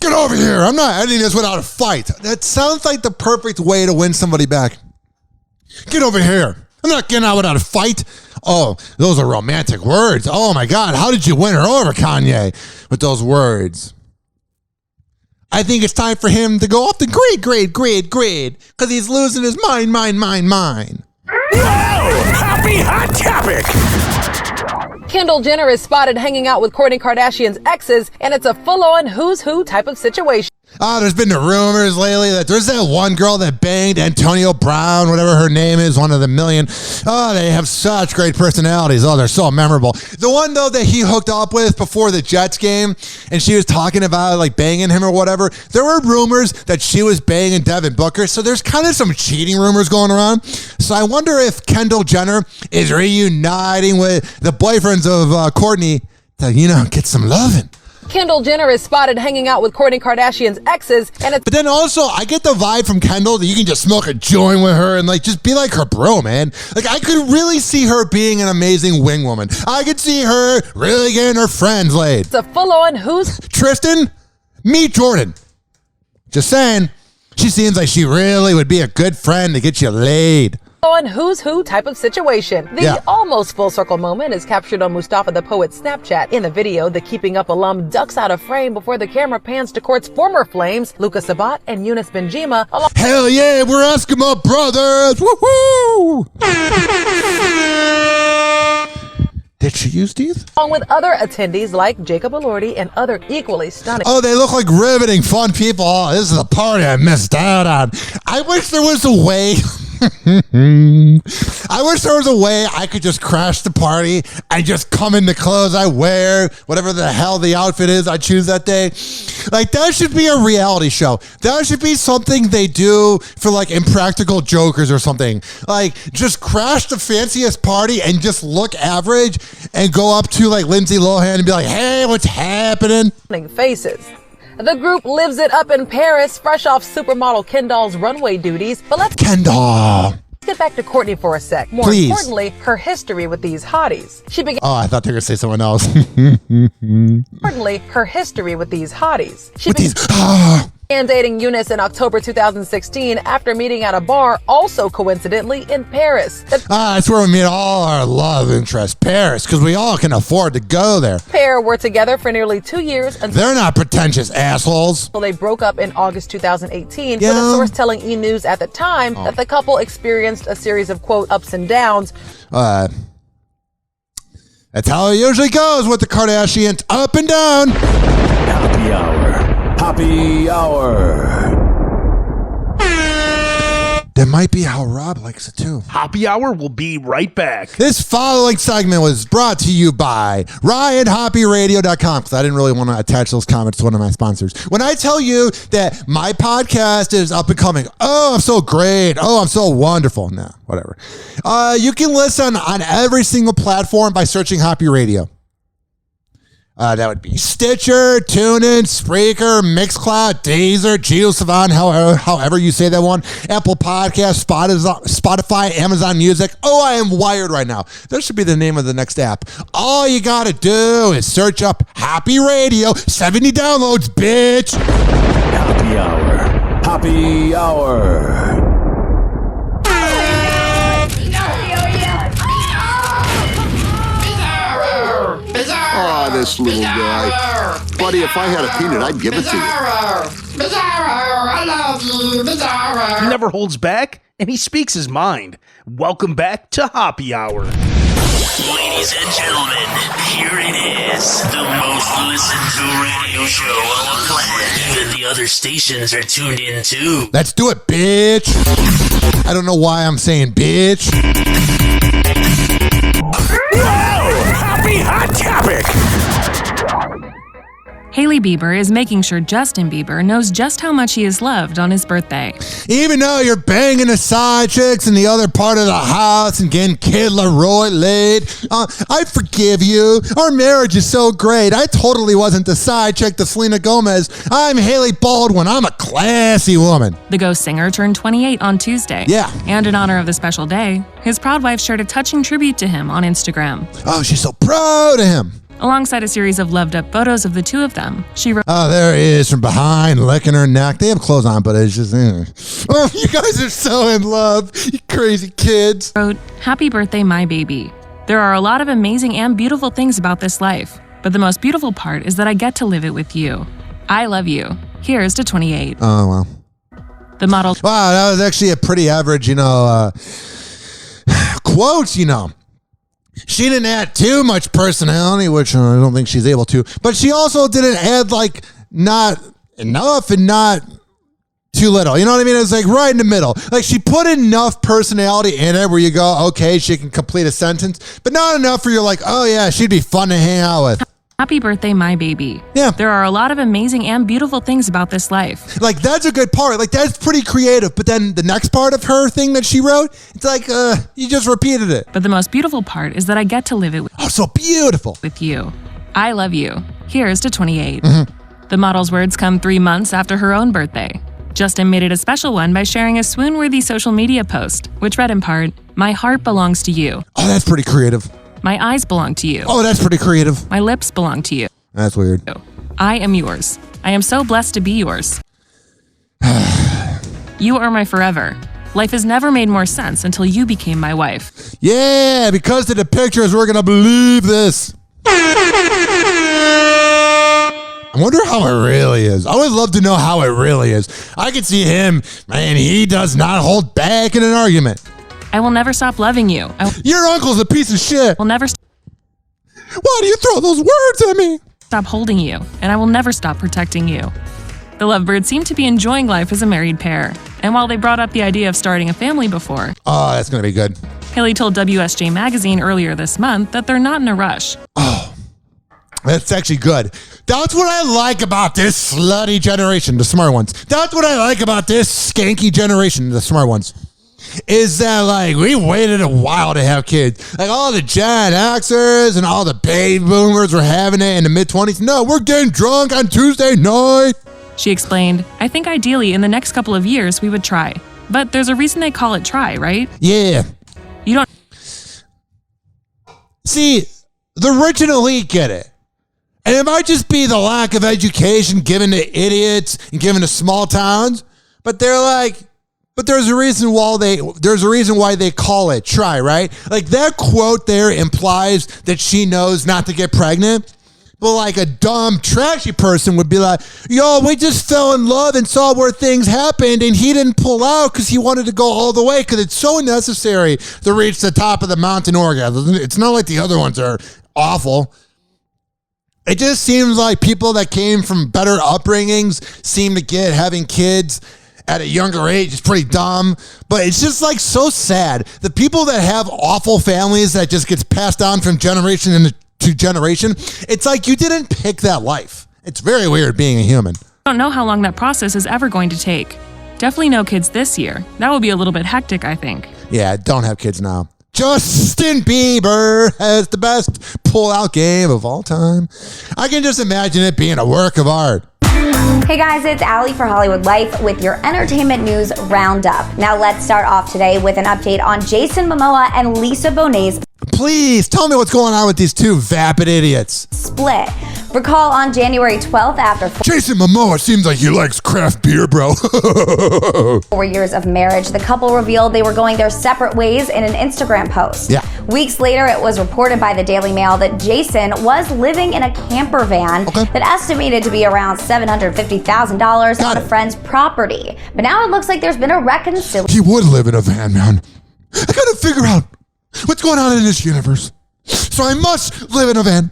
Get over here. I'm not ending this without a fight. That sounds like the perfect way to win somebody back. Get over here. I'm not getting out without a fight. Oh, those are romantic words. Oh, my God. How did you win her over, Kanye, with those words? I think it's time for him to go off the grid, because he's losing his mind. Whoa! Happy hot topic! Kendall Jenner is spotted hanging out with Kourtney Kardashian's exes, and it's a full-on who's who type of situation. There's been the rumors lately that there's that one girl that banged Antonio Brown, whatever her name is, one of the million. Oh, they have such great personalities. Oh, they're so memorable. The one, though, that he hooked up with before the Jets game, and she was talking about, like, banging him or whatever, there were rumors that she was banging Devin Booker, so there's kind of some cheating rumors going around. So I wonder if Kendall Jenner is reuniting with the boyfriends of Kourtney to, get some loving. Kendall Jenner is spotted hanging out with Kourtney Kardashian's exes, and it's... But then also, I get the vibe from Kendall that you can just smoke a joint with her and, just be like her bro, man. I could really see her being an amazing wing woman. I could see her really getting her friends laid. It's a full-on who's... Tristan, meet Jordan. Just saying, she seems like she really would be a good friend to get you laid. On who's who type of situation. The almost full circle moment is captured on Mustafa the Poet's Snapchat. In the video, the Keeping Up alum ducks out of frame before the camera pans to Court's former flames, Luka Sabat and Eunice Benjima. Hell yeah, we're Eskimo brothers! Woohoo! Did she use teeth? Along with other attendees like Jacob Elordi and other equally stunning. Oh, they look like riveting, fun people. Oh, this is a party I missed out on. I wish there was a way... I wish there was a way I could just crash the party and just come in the clothes I wear, whatever the hell the outfit is I choose that day. That should be a reality show. That should be something they do for Impractical Jokers or something. Just crash the fanciest party and just look average and go up to Lindsay Lohan and be like, hey, what's happening? Faces. The group lives it up in Paris, fresh off supermodel Kendall's runway duties. But let's get back to Kourtney for a sec. More importantly, her history with these hotties. She began. Oh, I thought they were going to say someone else. Importantly, her history with these hotties. She began dating Eunice in October 2016 after meeting at a bar, also coincidentally in Paris. That's where we meet all our love interests, Paris, because we all can afford to go there. The pair were together for nearly 2 years. They're not pretentious assholes. They broke up in August 2018, with a source telling E! News at the time that the couple experienced a series of, quote, ups and downs. That's how it usually goes with the Kardashians, up and down. Happy Hour. Happy Hour. That might be how Rob likes it too. Happy Hour will be right back. This following segment was brought to you by RyanHoppeRadio.com, because I didn't really want to attach those comments to one of my sponsors. When I tell you that my podcast is up and coming, oh, I'm so great. Oh, I'm so wonderful. No, whatever. You can listen on every single platform by searching Hoppe Radio. That would be Stitcher, TuneIn, Spreaker, Mixcloud, Deezer, JioSaavn, however you say that one, Apple Podcasts, Spotify, Amazon Music. Oh, I am wired right now. That should be the name of the next app. All you got to do is search up Hoppe Radio. 70 downloads, bitch. Happy Hour. Happy Hour. Oh, this little guy. Buddy, if I had a peanut, I'd give it to you. I love you, Bizarro. He never holds back, and he speaks his mind. Welcome back to Hoppe Hour. Ladies and gentlemen, here it is. The most listened to radio show on the planet. Even the other stations are tuned in too. Let's do it, bitch. I don't know why I'm saying bitch. Whoa! Happy hot topic! Hailey Bieber is making sure Justin Bieber knows just how much he is loved on his birthday. Even though you're banging the side chicks in the other part of the house and getting Kid Leroy laid, I forgive you. Our marriage is so great. I totally wasn't the side chick to Selena Gomez. I'm Haley Baldwin. I'm a classy woman. The Ghost singer turned 28 on Tuesday. Yeah. And in honor of the special day, his proud wife shared a touching tribute to him on Instagram. Oh, she's so proud of him. Alongside a series of loved-up photos of the two of them, she wrote, "Oh, there he is from behind, licking her neck." They have clothes on, but it's just, Oh, you guys are so in love, you crazy kids. Wrote, "Happy birthday, my baby. There are a lot of amazing and beautiful things about this life, but the most beautiful part is that I get to live it with you. I love you. Here's to 28. Oh, well. The model. Wow, that was actually a pretty average, quotes, She didn't add too much personality, which I don't think she's able to. But she also didn't add, not enough and not too little. You know what I mean? It's right in the middle. She put enough personality in it where you go, okay, she can complete a sentence. But not enough where you're like, oh, yeah, she'd be fun to hang out with. Happy birthday, my baby. Yeah. There are a lot of amazing and beautiful things about this life. That's a good part. That's pretty creative. But then the next part of her thing that she wrote, it's you just repeated it. But the most beautiful part is that I get to live it Oh, so beautiful. with you. I love you. Here's to 28. Mm-hmm. The model's words come 3 months after her own birthday. Justin made it a special one by sharing a swoon-worthy social media post, which read in part, "My heart belongs to you. Oh, that's pretty creative. My eyes belong to you. Oh, that's pretty creative. My lips belong to you. That's weird. I am yours. I am so blessed to be yours. You are my forever. Life has never made more sense until you became my wife." Yeah, because of the pictures, we're going to believe this. I wonder how it really is. I would love to know how it really is. I could see him, man, he does not hold back in an argument. I will never stop loving you. Your uncle's a piece of shit. Will never. Why do you throw those words at me? Stop holding you, and I will never stop protecting you. The lovebirds seem to be enjoying life as a married pair, and while they brought up the idea of starting a family before, oh, that's gonna be good. Haley told WSJ Magazine earlier this month that they're not in a rush. Oh, that's actually good. That's what I like about this slutty generation, the smart ones. That's what I like about this skanky generation, the smart ones. Is that we waited a while to have kids. All the Gen Xers and all the baby boomers were having it in the mid-20s. No, we're getting drunk on Tuesday night. She explained, "I think ideally in the next couple of years we would try. But there's a reason they call it try, right? Yeah. You don't... See, the rich and elite get it. And it might just be the lack of education given to idiots and given to small towns. But they're but there's a reason why they call it try, right? That quote there implies that she knows not to get pregnant. But a dumb, trashy person would be like, yo, we just fell in love and saw where things happened and he didn't pull out because he wanted to go all the way because it's so necessary to reach the top of the mountain orgasm. It's not like the other ones are awful. It just seems like people that came from better upbringings seem to get having kids at a younger age is pretty dumb, but it's just so sad. The people that have awful families that just gets passed down from generation to generation, it's you didn't pick that life. It's very weird being a human. I don't know how long that process is ever going to take. Definitely no kids this year. That would be a little bit hectic, I think. Yeah, don't have kids now. Justin Bieber has the best pull-out game of all time. I can just imagine it being a work of art. Hey guys, it's Allie for Hollywood Life with your entertainment news roundup. Now let's start off today with an update on Jason Momoa and Lisa Bonet's Please tell me what's going on with these two vapid idiots. Split. Recall on January 12th after Jason Momoa seems like he likes craft beer, bro. 4 years of marriage, the couple revealed they were going their separate ways in an Instagram post. Yeah. Weeks later, it was reported by the Daily Mail that Jason was living in a camper van that estimated to be around $750,000 on a friend's property. But now it looks like there's been a reconciliation. He would live in a van, man. I gotta figure out what's going on in this universe. So I must live in a van.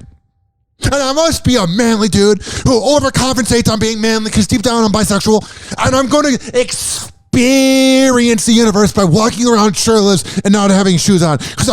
And I must be a manly dude who overcompensates on being manly because deep down I'm bisexual. And I'm going to experience the universe by walking around shirtless and not having shoes on. Because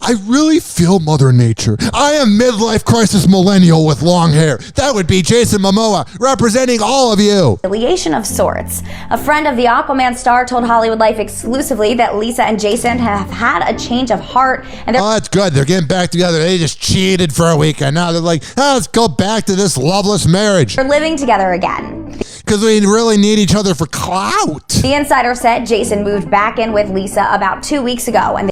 I really feel Mother Nature. I am midlife crisis millennial with long hair. That would be Jason Momoa, representing all of you. Affiliation of sorts. A friend of the Aquaman star told Hollywood Life exclusively that Lisa and Jason have had a change of heart. And oh, that's good. They're getting back together. They just cheated for a week, and now they're like, let's go back to this loveless marriage. They're living together again. Because we really need each other for clout. The insider said Jason moved back in with Lisa about 2 weeks ago, and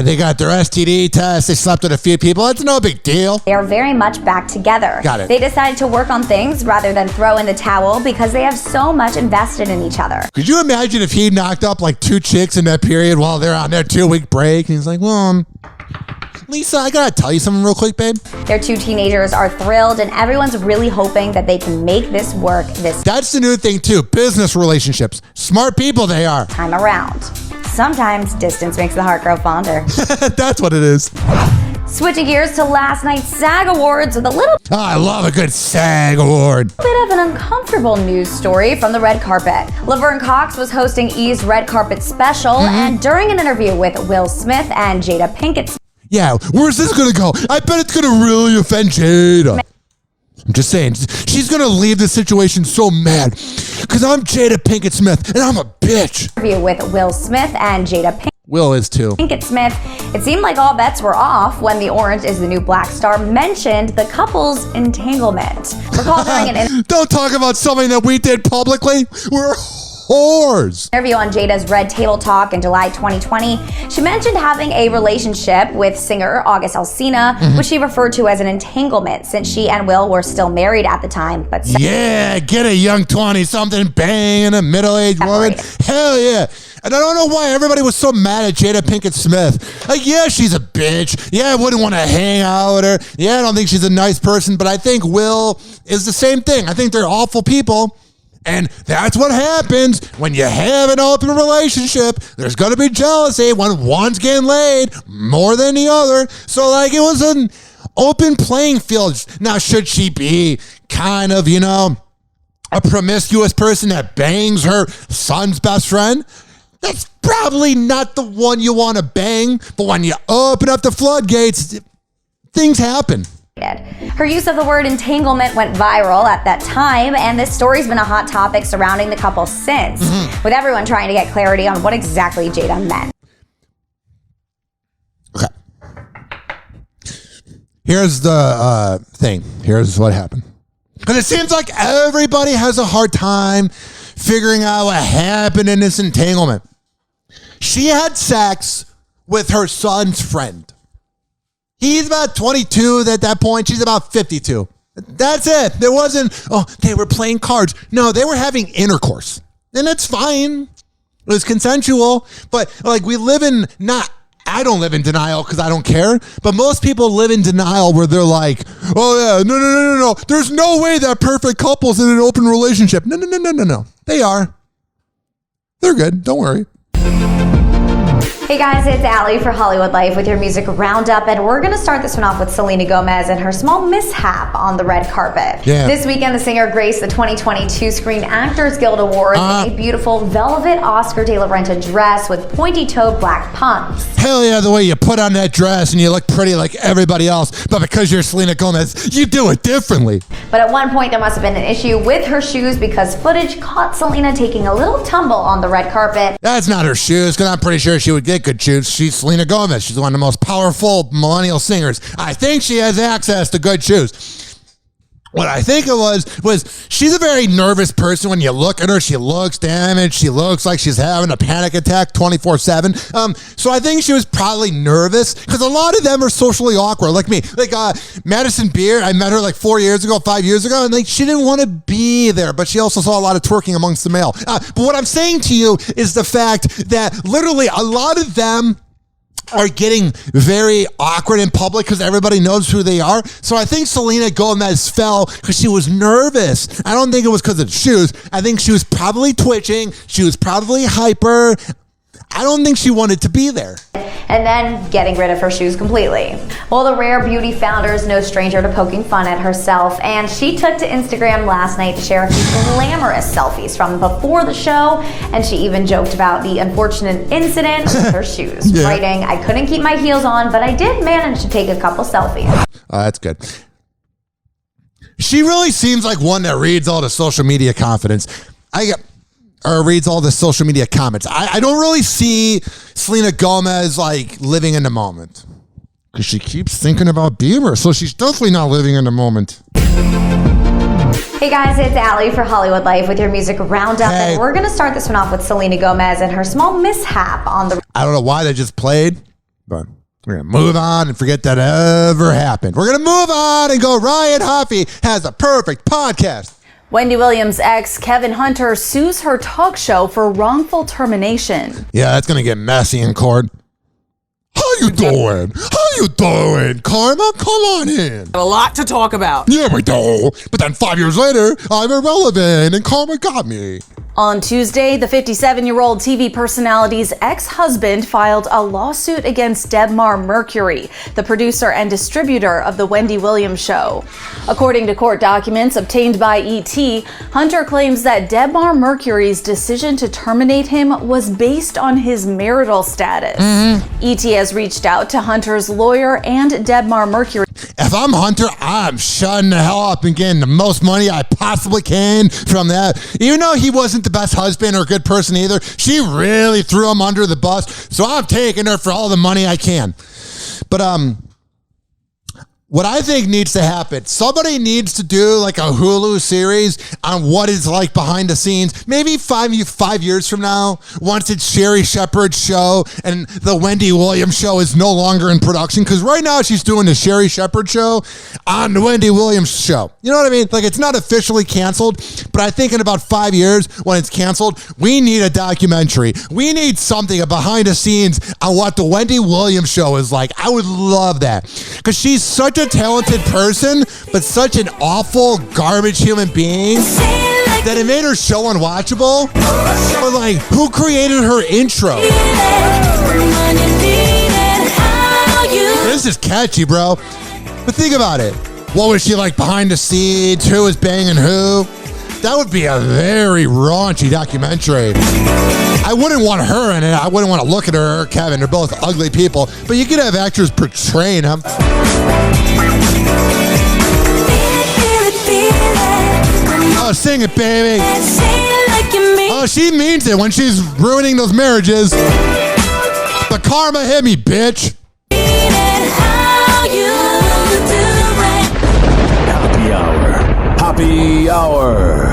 they got their STD test. They slept with a few people. It's no big deal. They are very much back together. Got it. They decided to work on things rather than throw in the towel because they have so much invested in each other. Could you imagine if he knocked up like 2 chicks in that period while they're on their 2-week break? And he's like, well, Lisa, I gotta tell you something real quick, babe. Their 2 teenagers are thrilled, and everyone's really hoping that they can make this work this That's the new thing, too. Business relationships. Smart people they are. time around. Sometimes distance makes the heart grow fonder. That's what it is. Switching gears to last night's SAG Awards with a little I love a good SAG award. bit of an uncomfortable news story from the red carpet. Laverne Cox was hosting E's red carpet special, and during an interview with Will Smith and Jada Pinkett. Yeah, where's this gonna go? I bet it's gonna really offend Jada. I'm just saying, she's gonna leave the situation so mad. Because I'm Jada Pinkett Smith, and I'm a bitch. Interview with Will Smith and Jada Will is too. Pinkett Smith. It seemed like all bets were off when the Orange is the New Black star mentioned the couple's entanglement. Recall during an Don't talk about something that we did publicly. We're whores. interview on Jada's Red Table Talk in July 2020, she mentioned having a relationship with singer August Alsina, which she referred to as an entanglement since she and Will were still married at the time. But Yeah, get a young 20-something banging a middle-aged woman. Hell yeah. And I don't know why everybody was so mad at Jada Pinkett Smith. Like, yeah, she's a bitch. Yeah, I wouldn't want to hang out with her. Yeah, I don't think she's a nice person, but I think Will is the same thing. I think they're awful people. And that's what happens when you have an open relationship. There's going to be jealousy when one's getting laid more than the other. So, like, it was an open playing field. Now, should she be kind of, a promiscuous person that bangs her son's best friend? That's probably not the one you want to bang. But when you open up the floodgates, things happen. her use of the word entanglement went viral at that time, and this story's been a hot topic surrounding the couple since, with everyone trying to get clarity on what exactly Jada meant. Okay. Here's the thing. Here's what happened. Because it seems like everybody has a hard time figuring out what happened in this entanglement. She had sex with her son's friend. He's about 22 at that point. She's about 52. That's it. There wasn't, they were playing cards. No, they were having intercourse. And it's fine. It was consensual. But like I don't live in denial because I don't care. But most people live in denial where they're like, oh yeah, no. There's no way that perfect couple's in an open relationship. No. They are. They're good. Don't worry. Hey guys, it's Allie for Hollywood Life with your music roundup, and we're going to start this one off with Selena Gomez and her small mishap on the red carpet. Yeah. This weekend, the singer graced the 2022 Screen Actors Guild Awards in a beautiful velvet Oscar de la Renta dress with pointy-toed black pumps. Hell yeah, the way you put on that dress and you look pretty like everybody else, but because you're Selena Gomez, you do it differently. But at one point, there must have been an issue with her shoes because footage caught Selena taking a little tumble on the red carpet. That's not her shoes, because I'm pretty sure she would get good shoes. She's Selena Gomez. She's one of the most powerful millennial singers. I think she has access to good shoes. What I think it was she's a very nervous person. When you look at her, she looks damaged. She looks like she's having a panic attack 24/7. So I think she was probably nervous because a lot of them are socially awkward, like me. Like Madison Beer, I met her like 5 years ago, and like she didn't want to be there, but she also saw a lot of twerking amongst the male. But what I'm saying to you is the fact that literally a lot of them are getting very awkward in public because everybody knows who they are. So I think Selena Gomez fell because she was nervous. I don't think it was because of the shoes. I think she was probably twitching. She was probably hyper. I don't think she wanted to be there. and then getting rid of her shoes completely. Well, the Rare Beauty founder is no stranger to poking fun at herself, and she took to Instagram last night to share a few glamorous selfies from before the show, and she even joked about the unfortunate incident with her shoes, writing, "I couldn't keep my heels on, but I did manage to take a couple selfies." That's good. She really seems like one that reads all the social media confidence. Reads all the social media comments. I don't really see Selena Gomez like living in the moment because she keeps thinking about Bieber. So she's definitely not living in the moment. Hey guys, it's Allie for Hollywood Life with your music roundup, and we're going to start this one off with Selena Gomez and her small mishap on the... I don't know why they just played, but we're going to move on and forget that ever happened. We're going to move on and go, Ryan Hoppe has a perfect podcast. Wendy Williams' ex, Kevin Hunter, sues her talk show for wrongful termination. Yeah, that's going to get messy in court. How you doing? Karma? Come on in. A lot to talk about. Yeah, we do. But then 5 years later, I'm irrelevant and karma got me. On Tuesday, the 57-year-old TV personality's ex-husband filed a lawsuit against Debmar Mercury, the producer and distributor of The Wendy Williams Show. According to court documents obtained by ET, Hunter claims that Debmar Mercury's decision to terminate him was based on his marital status. ET has reached out to Hunter's lawyer and Debmar Mercury. If I'm Hunter, I'm shutting the hell up and getting the most money I possibly can from that. Even though he wasn't the best husband or good person either, she really threw him under the bus. So I'm taking her for all the money I can. But what I think needs to happen, somebody needs to do like a Hulu series on what it's like behind the scenes. Maybe 5 years from now, once it's Sherry Shepherd's show and the Wendy Williams show is no longer in production. Because right now she's doing the Sherry Shepherd show on the Wendy Williams show. You know what I mean? Like, it's not officially canceled, but I think in about 5 years when it's canceled, we need a documentary. We need something behind the scenes on what the Wendy Williams show is like. I would love that because she's such a talented person, but such an awful garbage human being that it made her show unwatchable. But like, who created her intro? This is catchy, bro. But think about it. What was she like behind the scenes? Who was banging who? That would be a very raunchy documentary. I wouldn't want her in it. I wouldn't want to look at her or Kevin. They're both ugly people. But you could have actors portraying them. Oh, sing it, baby. Oh, she means it when she's ruining those marriages. The karma hit me, bitch. Hoppe Hour. Hoppe Hour.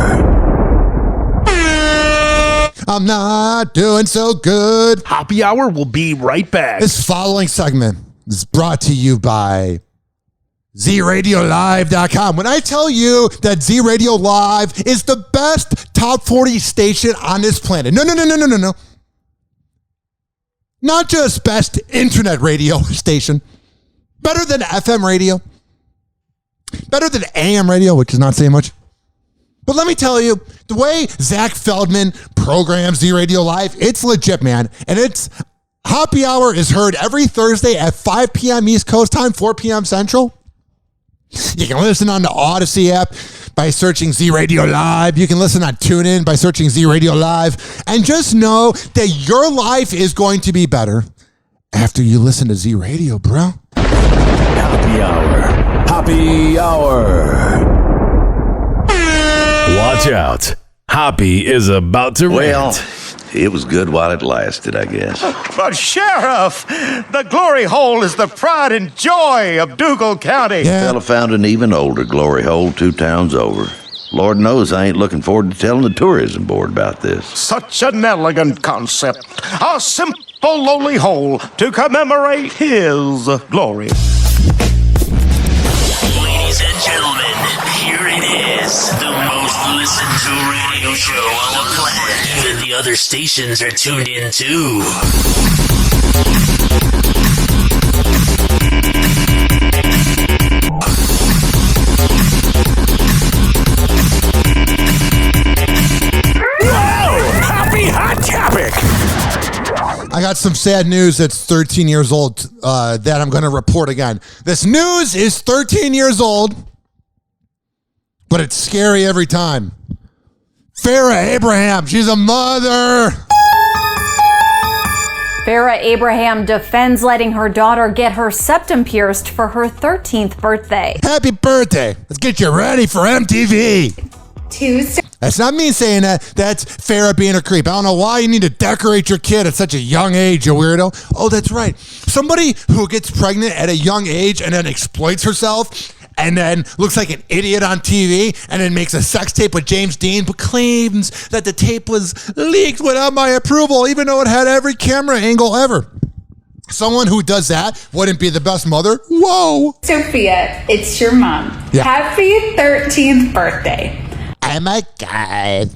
I'm not doing so good. Hoppe Hour will be right back. This following segment is brought to you by ZRadioLive.com. When I tell you that Z Radio Live is the best top 40 station on this planet. No. Not just best internet radio station. Better than FM radio. Better than AM radio, which is not saying much. But let me tell you, the way Zach Feldman programs Z Radio Live, it's legit, man. And it's Hoppe Hour is heard every Thursday at 5 p.m. East Coast time, 4 p.m. Central. You can listen on the Odyssey app by searching Z Radio Live. You can listen on TuneIn by searching Z Radio Live. And just know that your life is going to be better after you listen to Z Radio, bro. Hoppe Hour. Hoppe Hour. Watch out. Hoppe is about to rant. It was good while it lasted, I guess. But Sheriff, the glory hole is the pride and joy of Dougal County. Fella found an even older glory hole 2 towns over. Lord knows I ain't looking forward to telling the tourism board about this. Such an elegant concept. A simple, lowly hole to commemorate his glory. Ladies and gentlemen, here it is. The most listened to radio show on the planet. Even the other stations are tuned in too. Whoa! Hoppe Hot Topic! I got some sad news that's 13 years old that I'm going to report again. This news is 13 years old, but it's scary every time. Farrah Abraham, she's a mother. Farrah Abraham defends letting her daughter get her septum pierced for her 13th birthday. Happy birthday. Let's get you ready for MTV. Tuesday. That's not me saying that. That's Farrah being a creep. I don't know why you need to decorate your kid at such a young age, you weirdo. Oh, that's right. Somebody who gets pregnant at a young age and then exploits herself and then looks like an idiot on TV and then makes a sex tape with James Dean but claims that the tape was leaked without my approval, even though it had every camera angle ever. Someone who does that wouldn't be the best mother. Whoa. Sophia, it's your mom. Yeah. Happy 13th birthday. Oh my God.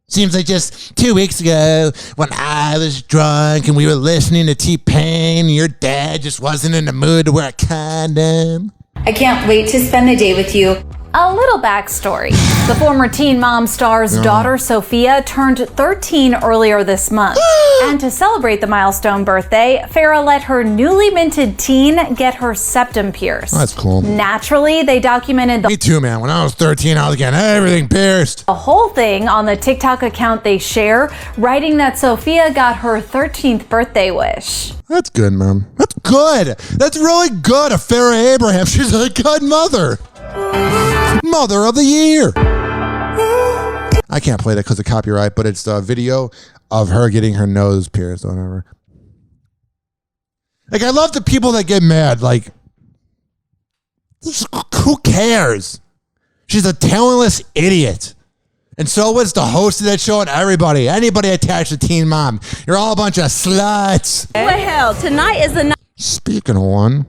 Seems like just 2 weeks ago when I was drunk and we were listening to T-Pain, your dad just wasn't in the mood to wear a condom. I can't wait to spend the day with you. A little backstory. The former Teen Mom star's daughter, Sophia, turned 13 earlier this month. And to celebrate the milestone birthday, Farrah let her newly minted teen get her septum pierced. Oh, that's cool. Naturally, they documented Me too, man. When I was 13, I was getting everything pierced. the whole thing on the TikTok account they share, writing that Sophia got her 13th birthday wish. That's good, Mom. That's good. That's really good of Farrah Abraham. She's a good mother. Mother of the year. I can't play that because of copyright, but it's the video of her getting her nose pierced or whatever. Like, I love the people that get mad. Like, who cares? She's a talentless idiot. And so was the host of that show and everybody. Anybody attached to Teen Mom. You're all a bunch of sluts. Well, tonight is the night. Speaking of one.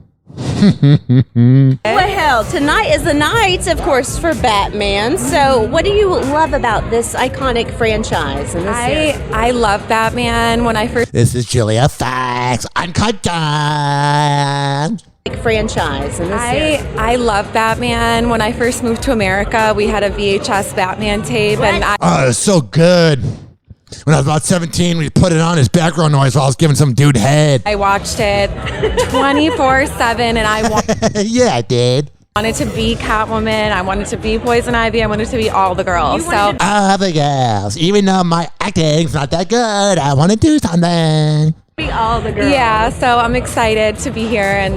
Well, tonight is the night, of course, for Batman. So, what do you love about this iconic franchise? And I love Batman. When I first This is Julia Fox. Uncut Dawn. franchise. And I love Batman. When I first moved to America, we had a VHS Batman tape, and Oh, it's so good. When I was about 17, we put it on as background noise while I was giving some dude head. I watched it 24/7, and yeah, I did. wanted to be Catwoman. I wanted to be Poison Ivy. I wanted to be all the girls. So All the girls. Even though my acting's not that good, I want to do something. be all the girls. Yeah. So I'm excited to be here, and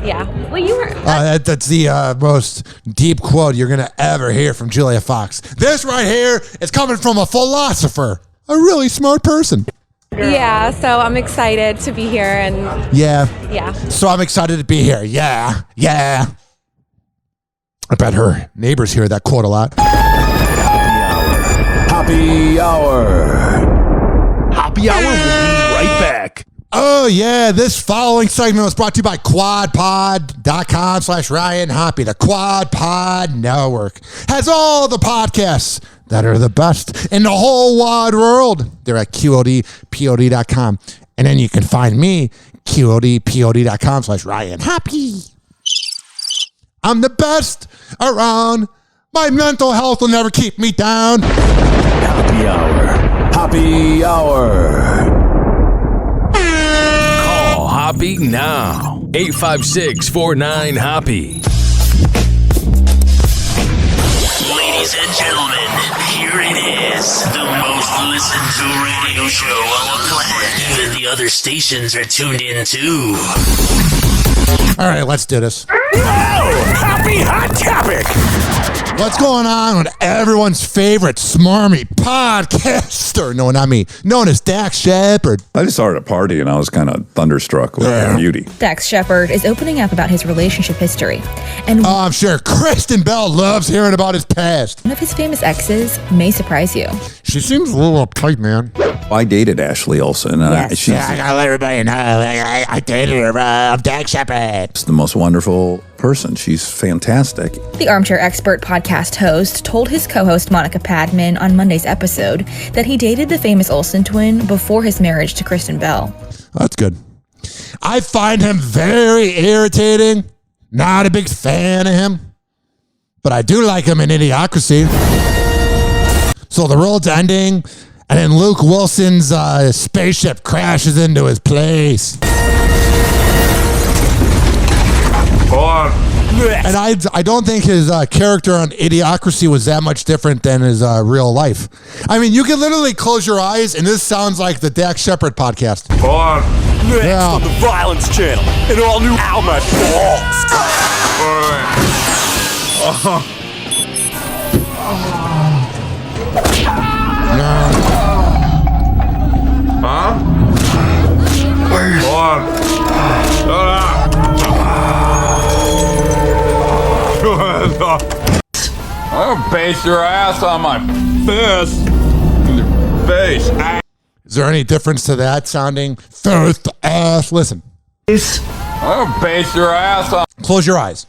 yeah. Well, you were. That's the most deep quote you're going to ever hear from Julia Fox. This right here is coming from a philosopher, a really smart person. Yeah. So I'm excited to be here, and Yeah. yeah. So I'm excited to be here. Yeah. Yeah. I bet her neighbors hear that quote a lot. Hoppe Hour. Hoppe Hour will be right back. Oh, yeah. This following segment was brought to you by quadpod.com/Ryan Hoppe. The Quad Pod Network has all the podcasts that are the best in the whole wide world. They're at QODPOD.com. And then you can find me, QODPOD.com/Ryan Hoppe. I'm the best around. My mental health will never keep me down. Hoppe Hour. Hoppe Hour. Call Hoppe now. 856-49-HOPPE. Ladies and gentlemen, here it is. The most listened to radio show on the planet. Even the other stations are tuned in too. All right, let's do this. Hoppe Hot Topic. What's going on with everyone's favorite smarmy podcaster? No, not me. Known as Dax Shepard. I just started a party and I was kind of thunderstruck with her beauty. Dax Shepard is opening up about his relationship history. And I'm sure Kristen Bell loves hearing about his past. one of his famous exes may surprise you. She seems a little uptight, man. I dated Ashley Olsen. And I gotta let everybody know. I dated her. I'm Dax Shepard. She's the most wonderful person. She's fantastic. The Armchair Expert podcast host told his co-host Monica Padman on Monday's episode that he dated the famous Olsen twin before his marriage to Kristen Bell. That's good. I find him very irritating. Not a big fan of him. But I do like him in Idiocracy. So the world's ending And then Luke Wilson's spaceship crashes into his place. And I don't think his character on Idiocracy was that much different than his real life. I mean, you can literally close your eyes, and this sounds like the Dak Shepard podcast. Next on the Violence Channel, an all-new Alma I'll base your ass on my fist in your face. Is there any difference to that sounding? Fist ass. Listen. I'll base your ass on. Close your eyes.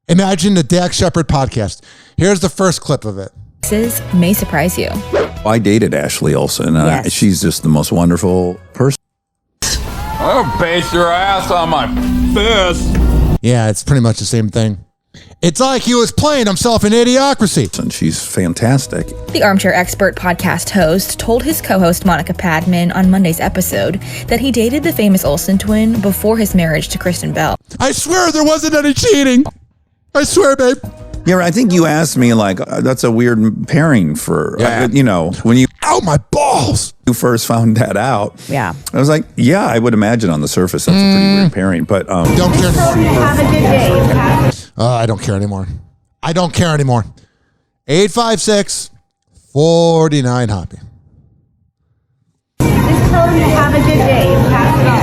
Imagine the Dak Shepard podcast. Here's the first clip of it. This may surprise you. I dated Ashley Olsen. Yes. She's just the most wonderful person. I'll base your ass on my fist. Yeah, it's pretty much the same thing. It's like he was playing himself in Idiocracy. And she's fantastic. The Armchair Expert podcast host told his co-host Monica Padman on Monday's episode that he dated the famous Olsen twin before his marriage to Kristen Bell. I swear there wasn't any cheating. I swear, babe. Yeah, I think you asked me, like, that's a weird pairing for, when you... Ow, my balls! You first found that out. Yeah. I was like, yeah, I would imagine on the surface that's a pretty weird pairing, but... Don't care anymore. Have a good day. I don't care anymore. I don't care anymore. 856-49-HOPPE. Just tell them to have a good day and pass it on.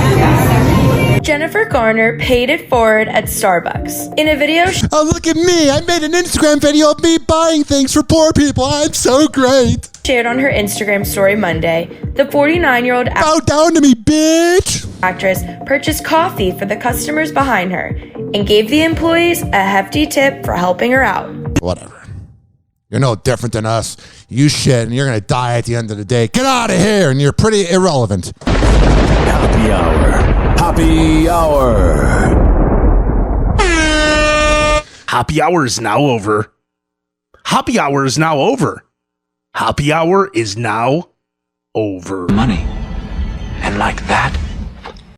Jennifer Garner paid it forward at Starbucks. In a video... Oh, look at me. I made an Instagram video of me buying things for poor people. I'm so great. Shared on her Instagram story Monday, the 49-year-old... Bow down to me, bitch! ...actress purchased coffee for the customers behind her and gave the employees a hefty tip for helping her out. Whatever. You're no different than us. You shit, and you're going to die at the end of the day. Get out of here, and you're pretty irrelevant. Happy Hour. Happy Hour. Happy Hour is now over. Happy Hour is now over. Happy Hour is now over. Money. And like that,